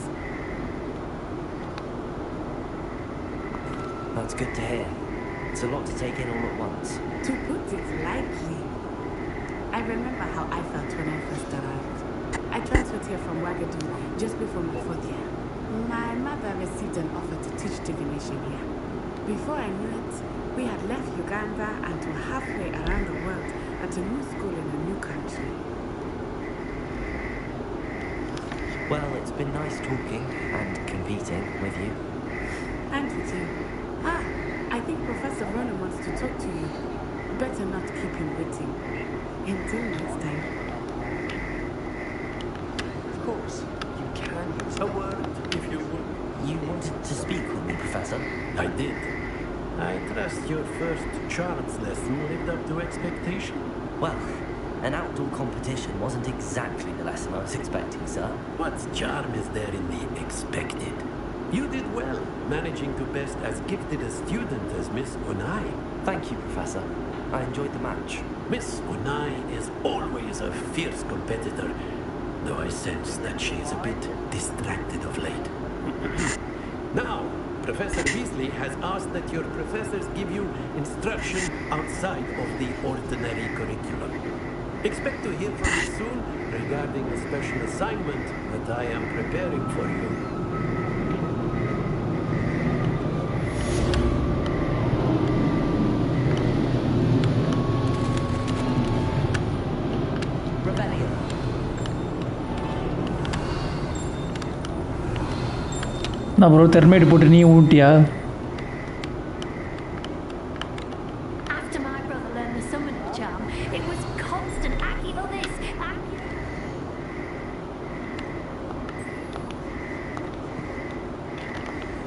That's good to hear. It's a lot to take in all at once. To put it lightly, I remember how I felt when I first arrived. I transferred here from Ouagadougou just before my 4th year. My mother received an offer to teach divination here. Before I knew it, we had left Uganda and were halfway around the world at a new school in a new country. Well, it's been nice talking and competing with you. And with you. I think Professor Ronan wants to talk to you. Better not keep him waiting. Until next time. Of course, you can use a word if you would. You wanted to speak with me, Professor? I did. I trust your first charms lesson lived up to expectation. Well, an outdoor competition wasn't exactly the lesson I was expecting, sir. What charm is there in the expected? You did well, managing to best as gifted a student as Miss Unai. Thank you, Professor. I enjoyed the match. Miss Unai is always a fierce competitor, though I sense that she is a bit distracted of late. Now, Professor Weasley has asked that your professors give you instruction outside of the ordinary curriculum. Expect to hear from me soon regarding a special assignment that I am preparing for you. நான் bro thermite போட்டு நீ ஊட்டியா? After my brother learned the summoning charm, it was constant Aki for this, Aki.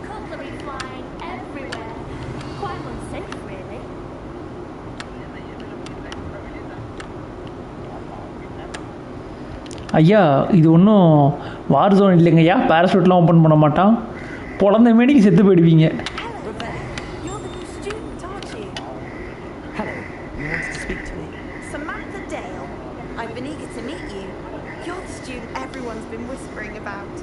Cutlery flying everywhere. Quite unsafe, really. ஐயா இது ஒன்றும் war zone இல்லைங்கய்யா, பேராஷூட்லாம் open பண்ண மாட்டான், பொழந்த மேனிக்கு செத்து போயிடுவீங்க. You're the new student, aren't you? Hello, you wanted to speak to me? Samantha Dale. I've been eager to meet you. You're the student everyone's been whispering about.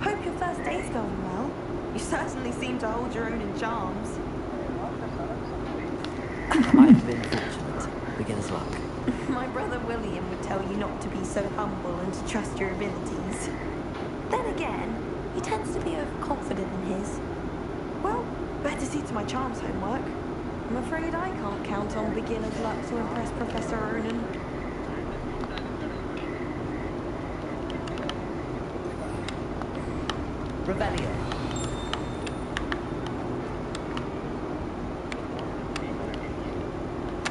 Hope your first day's going well. You certainly seem to hold your own in charms. I've been fortunate. Beginner's luck. My brother William would tell you not to be so humble and to trust your abilities. Then again, he tends to be overconfident in his. Well, better see to my charms homework. I'm afraid I can't count on beginner's luck to impress Professor Ronan. Revelio.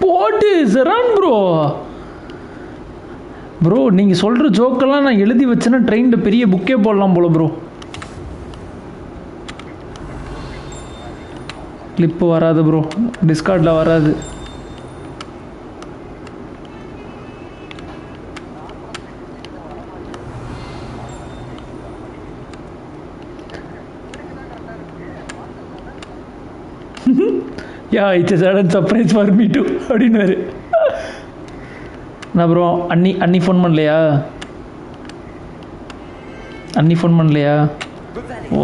போட்டு Jeron bro, bro நீங்கள் சொல்கிற ஜோக்கெல்லாம் நான் எழுதி வச்சேன்னா ட்ரெயினில் பெரிய புக்கே போடலாம் போல ப்ரோ. கிளிப்பு வராது ப்ரோ, டிஸ்கார்டில் வராது. Yeah it's a sudden surprise for me too அப்படின்னாரு. நான் ப்ரோ அண்ணி ஃபோன் பண்ணலையா? அண்ணி ஃபோன் பண்ணலையா? ஓ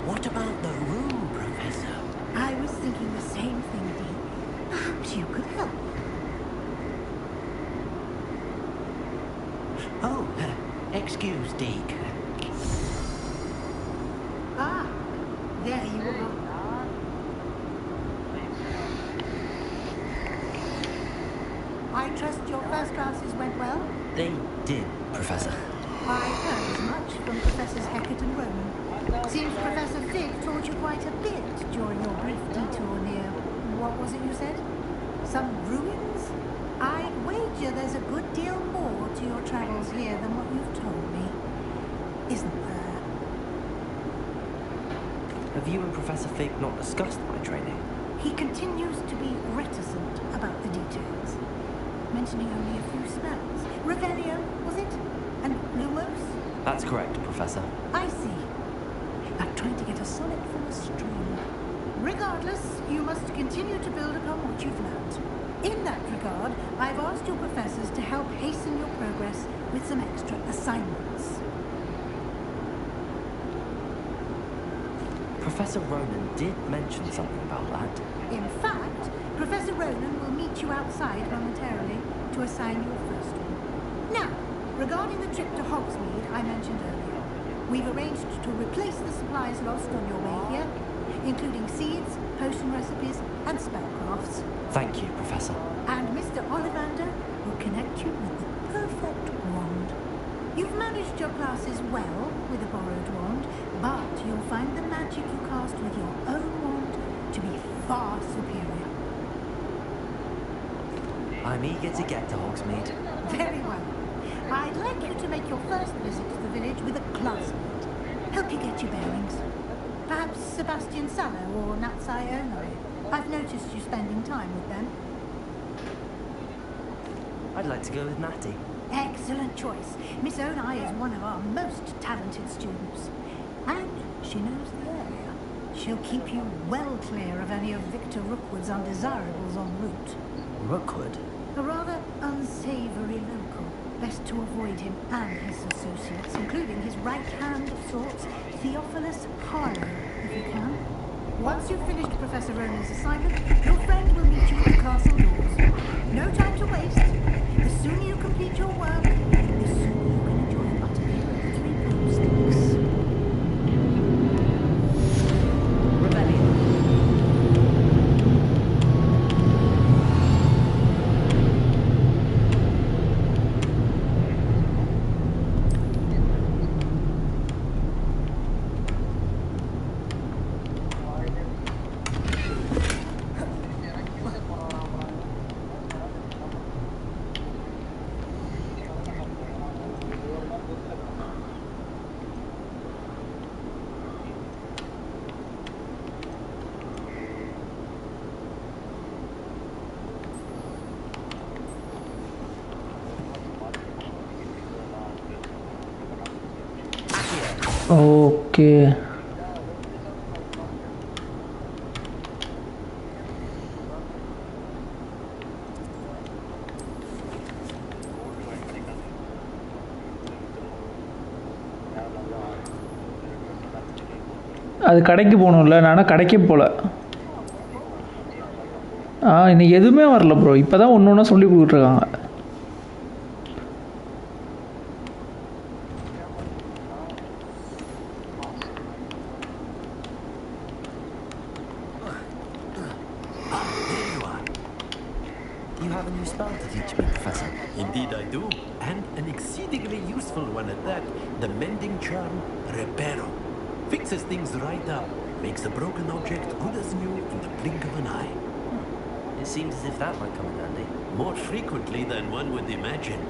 What about the room, Professor? I was thinking the same thing, Dee. Perhaps you could help. Oh, excuse, Deke. Ah, there you are. I trust your first classes went well? They did, Professor. I heard as much from Professors Hecat and Roman. Seems Professor Fig taught you quite a bit during your brief detour near... what was it you said? Some ruins? I wager there's a good deal more to your travels here than what you've told me. Isn't there? Have you and Professor Fig not discussed my training? He continues to be reticent about the details, mentioning only a few spells. Revelio, was it? And Lumos? That's correct, Professor. I see. I'm trying to get a sonnet from a stream. Regardless, you must continue to build upon what you've learned. In that regard, I've asked your professors to help hasten your progress with some extra assignments. Professor Ronan did mention something about that. In fact, Professor Ronan will meet you outside momentarily to assign your first one. Now, regarding the trip to Hogsmeade I mentioned earlier, we've arranged to replace the supplies lost on your way here, including seeds, potion recipes, and spellcrafts. Thank you, Professor. And Mr. Ollivander will connect you with the perfect wand. You've managed your classes well with a borrowed wand, but you'll find the magic you cast with your own wand to be far superior. I'm eager to get to Hogsmeade. Very well. I'd like you to make your first visit to the village with a classmate. Help you get your bearings. Perhaps Sebastian Sallow or Natsai Onai. I've noticed you spending time with them. I'd like to go with Natty. Excellent choice. Miss Onai is one of our most talented students. And she knows the area. She'll keep you well clear of any of Victor Rookwood's undesirables en route. Rookwood? A rather unsavory local. Best to avoid him and his associates, including his right hand of sorts, Theophilus Harlow, if you can. Once you've finished Professor Ronan's assignment, your friend will meet you at the castle doors. No time to waste. The sooner you complete your work, the sooner you can enjoy a buttermilk with 3 broomsticks. Rebellion. Okay. அது கடைக்கு போகணும்ல, நானும் கடைக்கே போகல. இன்னைக்கு எதுவுமே வரல bro. இப்போ தான் ஒன்று ஒன்றா சொல்லி கொடுத்துட்ருக்காங்க. You have a new spell to teach me, Professor. Indeed I do, and an exceedingly useful one at that. The mending charm, Reparo. Fixes things right up, makes a broken object good as new in the blink of an eye. It seems as if that might come in handy. More frequently than one would imagine.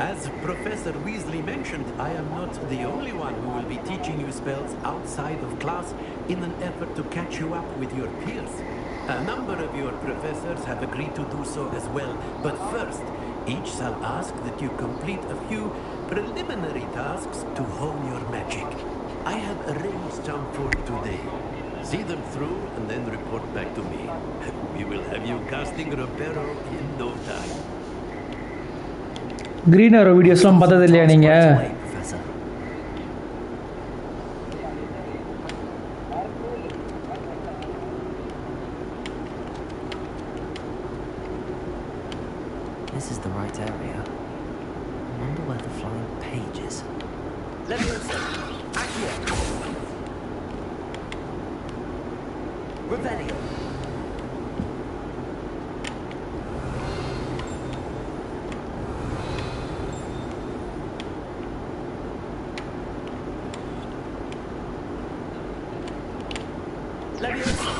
As Professor Weasley mentioned, I am not the only one who will be teaching you spells outside of class in an effort to catch you up with your peers. A number of your professors have agreed to do so as well, but first, each shall ask that you complete a few preliminary tasks to hone your magic. I have arranged some for today. See them through and then report back to me. We will have you casting Reparo in no time. Green Arrow வீடியோஸ்லாம் பார்த்தது இல்லையா நீங்கள்? This is the right area. I wonder where the flying page is. Leviosa! Accio! Revelio! Leviosa!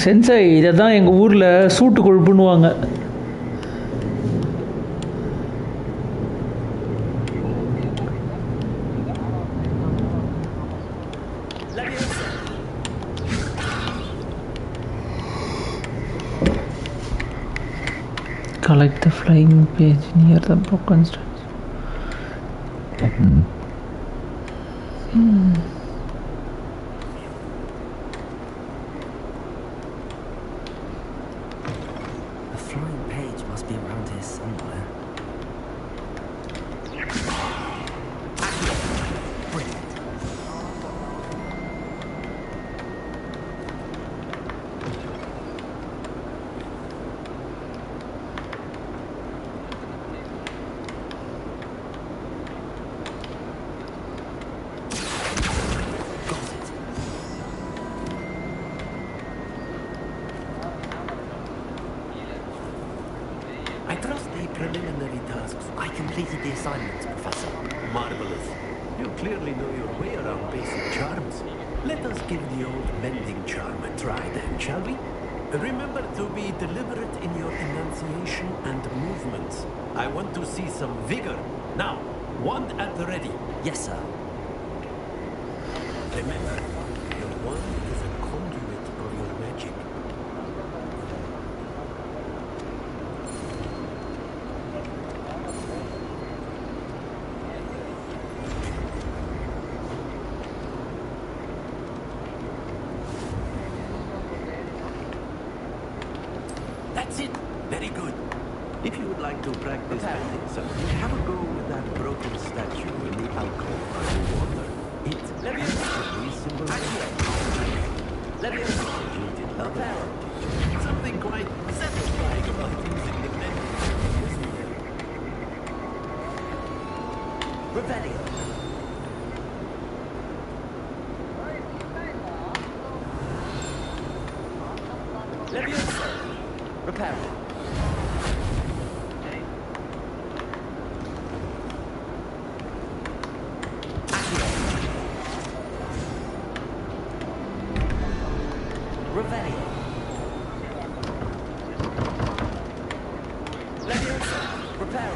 சென்சை இதை தான் எங்கள் ஊரில் சூட்டு கொழுப்புன்னுவாங்க. Collect the flying page near the broken statue. The flying page must be around here somewhere. I trust the preliminary tasks. I completed the assignments, Professor. Marvelous. You clearly know your way around basic charms. Let us give the old mending charm a try then, shall we? Remember to be deliberate in your enunciation and movements. I want to see some vigor. Now, wand at the ready. Yes, sir. Remember, your wand is a conduit of your magic. That's it. Very good. If you would like to practice bending something, have a go with that broken statue in the alcove underwater. It actually symbolizes completed love. Something quite satisfying about using the mending. Revelio. Leviosa. Repair. Revelio. Leviosa. Repair.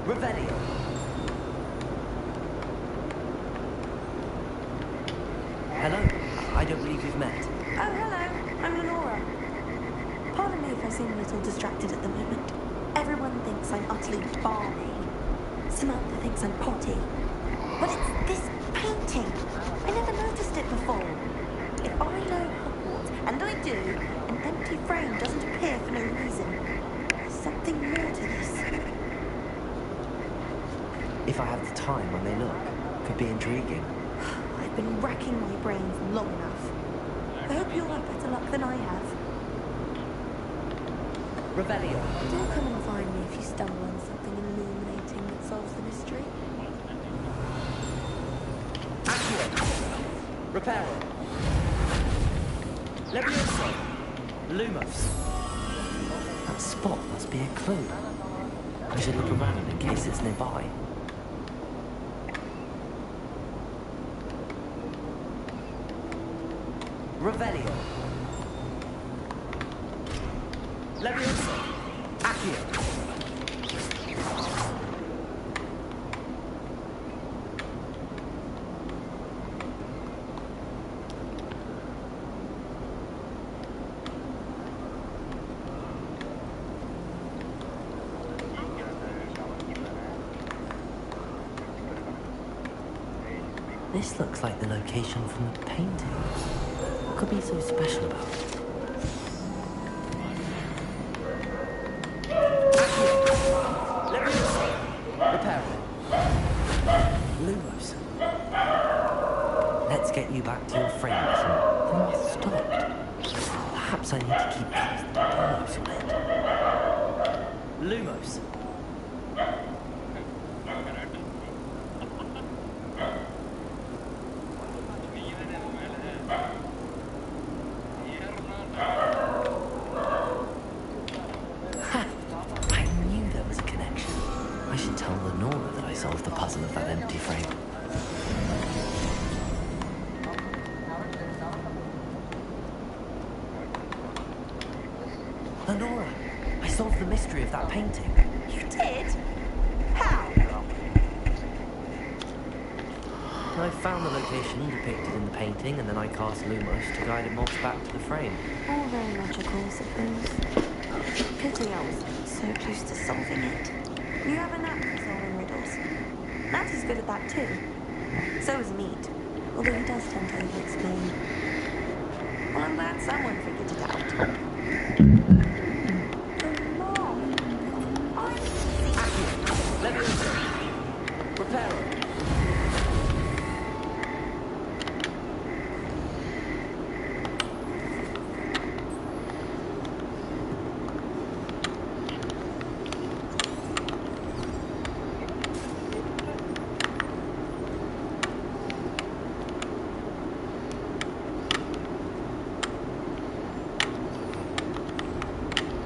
Revelio. Hello. I don't believe we've met. Oh, hello. I'm Lenora. Pardon me if I seem a little distracted at the moment. Everyone thinks I'm utterly balmy. Samantha thinks I'm potty. But it's this painting. I never noticed it before. If I know Hogwarts, and I do, an empty frame doesn't appear for no reason. There's something more to this. If I have the time when they look, could be intriguing. I've been racking my brains long enough. I hope you'll have better luck than I have. Revelio. Do come and find me if you stumble on something illuminating that solves the mystery. Reparo. Levioso. Lumos. That spot must be a clue. I should look around in case it's nearby. Revelio. Levioso. Accio. This looks like the location from the painting. What could be so special about it? Lumos. Let's get you back to your frame, Mission. The moth stopped. Perhaps I need to keep close the doors a bit. Lumos. Lenora, I solved the mystery of that painting. You did? How? I found the location depicted in the painting, and then I cast Lumos to guide a moth back to the frame. All very logical, I suppose. Pity I was so close to solving it. You have a knack for solving riddles. Nat is good at that too. So is Mead, although he does tend to over-explain. Well, I'm glad someone figured it out.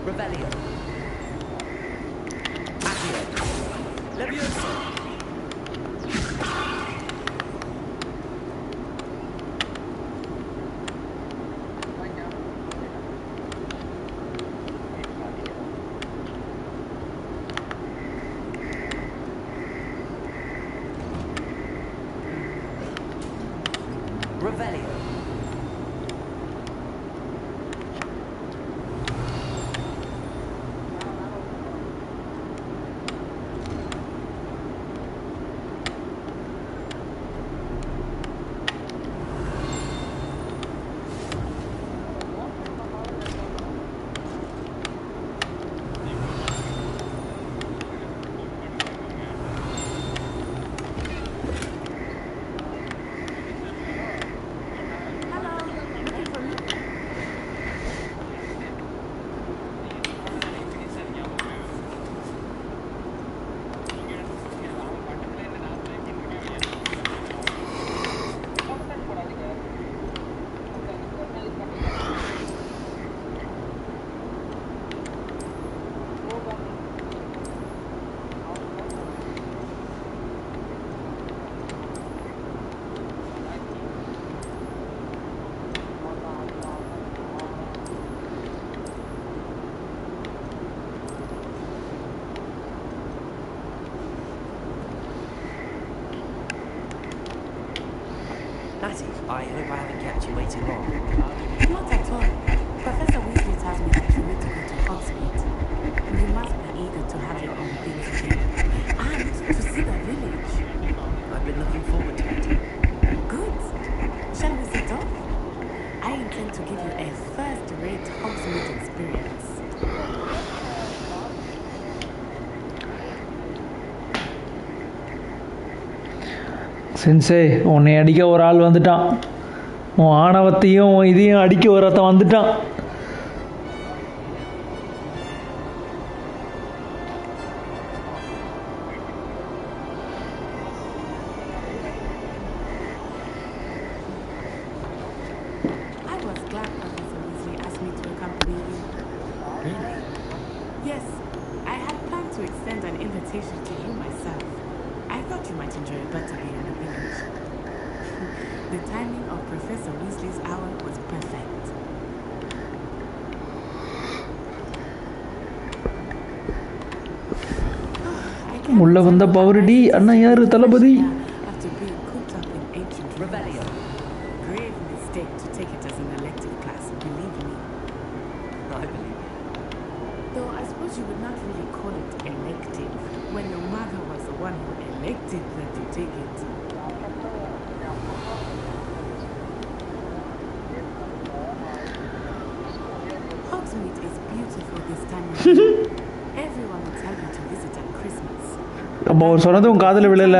Revelio. Accio. Levioso. Revelio. Natty, I hope I haven't kept you waiting long. Not at all. Professor Weasley tells me that you need to go to Hogsmeade. You must be eager to have your own things again. And to see the village. I've been looking forward to it. Good. Shall we set off? I intend to give you a first-rate Hogsmeade experience. Sensei உன்னை அடிக்க ஒரு ஆள் வந்துட்டான். உன் ஆணவத்தையும் இதையும் அடிக்க ஒருத்தன் வந்துட்டான். உள்ள வந்த பவரடி அண்ணா யாரு தளபதி? அப்போ அவர் சொன்னதும் காதில் விழல.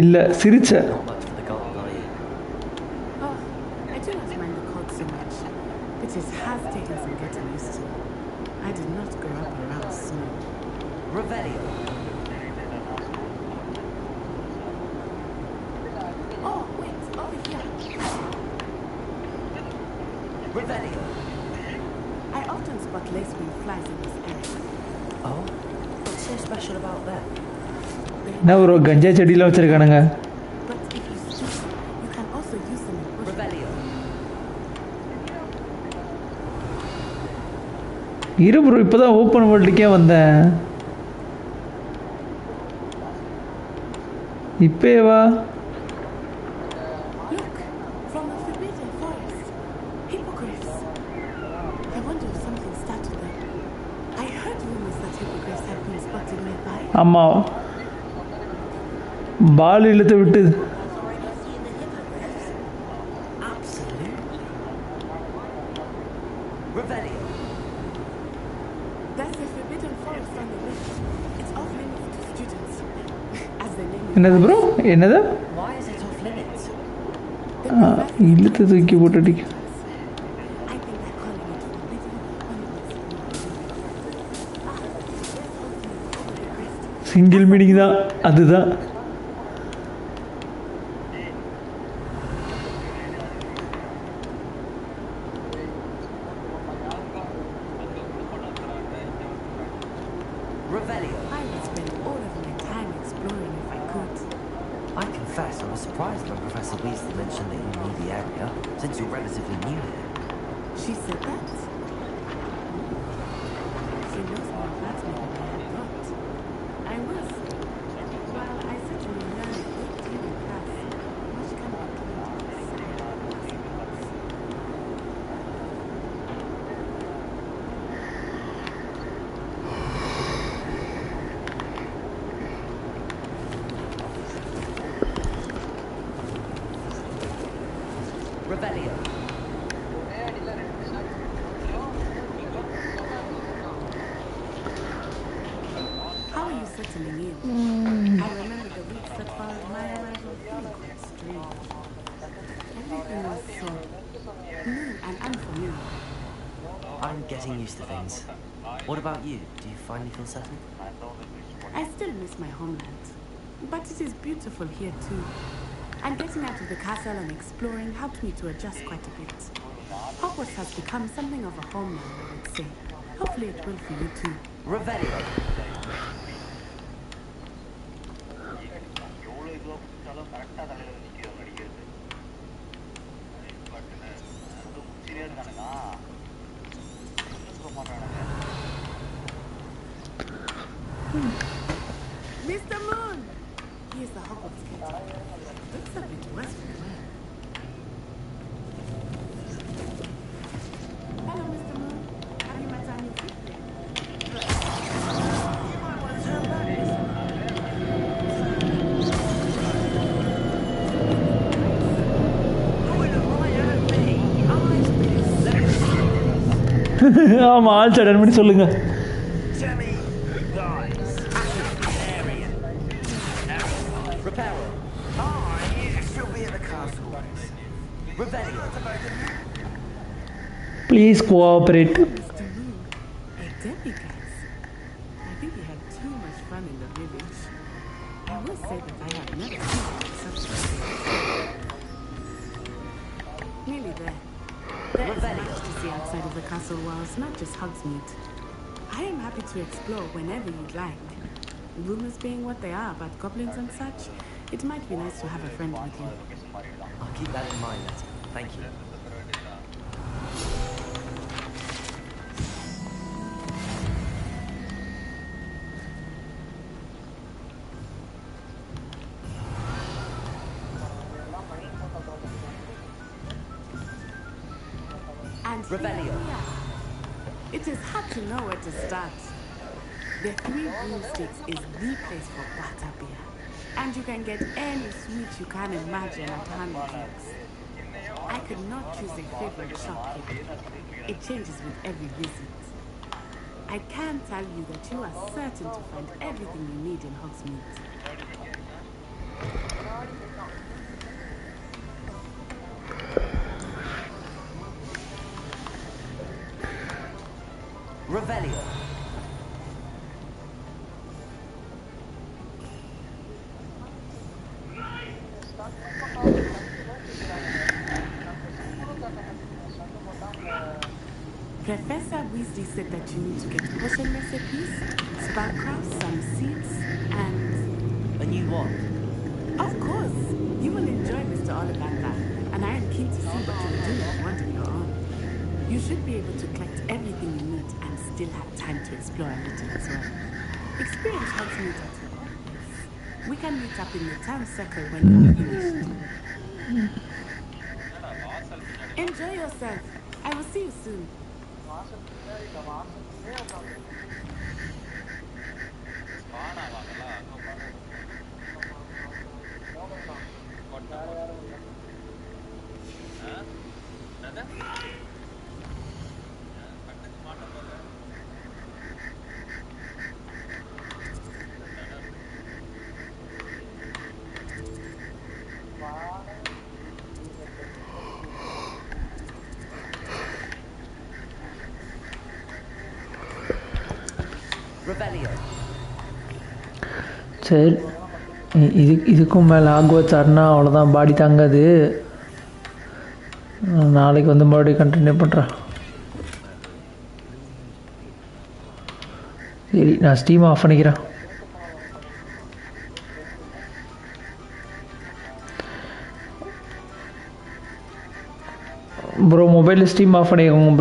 இல்லை சிரிச்ச. I often spot lacewing flies in this area. Oh, what's so special about that? என்ன ஒரு கஞ்சா செடியில் வச்சிருக்கானுங்க. இரு ப்ரோ, இப்போதான் ஓப்பன் வேர்ல்டுக்கே வந்தேன். இப்பேவா? ஆமாம், பால் இழுத்து விட்டு. என்னது ப்ரோ, என்னது? இழுத்து தூக்கி போட்டு சிங்கிள் மீனிங் தான், அதுதான். I confess I was surprised when Professor Weasley mentioned that you knew the area, since you're relatively new here. She said that? She knows more about me than I had thought. I was. Well, I certainly learned a great deal in class. Much can be gained by silence. Revelio. How are you settling in? I remember the weeks that followed my arrival feeling quite strange. Everything was so new and unfamiliar. I'm getting used to things. What about you? Do you finally feel settled? I still miss my homeland, but it is beautiful here too. And getting out of the castle and exploring helped me to adjust quite a bit. Hogwarts has become something of a homeland, I would say. Hopefully it will for you too. Revelio. Mr. Moon! he is the Hogwarts caretaker. Looks a bit worse for wear. Hello, Mr. Moon. Have you met our new pupil? You might want to turn back this ஆமாம் all chat பண்ணி சொல்லுங்க. Please cooperate. Mr. Moon, a demiguise. I think he had too much fun in the village. I will say that I have never seen such a nearly there. There is much to see outside of the castle walls, not just Hogsmeade. I am happy to explore whenever you'd like. Rumors being what they are about goblins and such, it might be nice to have a friend with you. I'll keep that in mind, Letty. Thank you. And Revelio. It is hard to know where to start. The Three Broomsticks is the place for butterbeer. And you can get any sweet you can imagine at Honeycakes. I could not choose a favorite shop here. It changes with every visit. I can tell you that you are certain to find everything you need in Hogsmeade. Revelio. Professor Weasley said that you need to get potion recipes, spellcrafts, some seeds, and... A new wand? Of course! You will enjoy Mr. Ollivander, and I am keen to see what you will do with the wand of your own. You should be able to collect everything you need and still have time to explore a little as well. Experience Hogsmeade at your own pace. We can meet up in the town circle when you are finished. Enjoy yourself. I will see you soon. சரி, இதுக்கும் மேலே Hogwarts ஆடினா அவ்வளோதான், பாடி தாங்காது. நாளைக்கு வந்து மறுபடியும் continue பண்ணுறேன். சரி, நான் ஸ்டீம் ஆஃப் பண்ணிக்கிறேன். ப்ரோ மொபைலில் ஸ்டீம் ஆஃப் பண்ணிக்கோங்க ப்ரோ.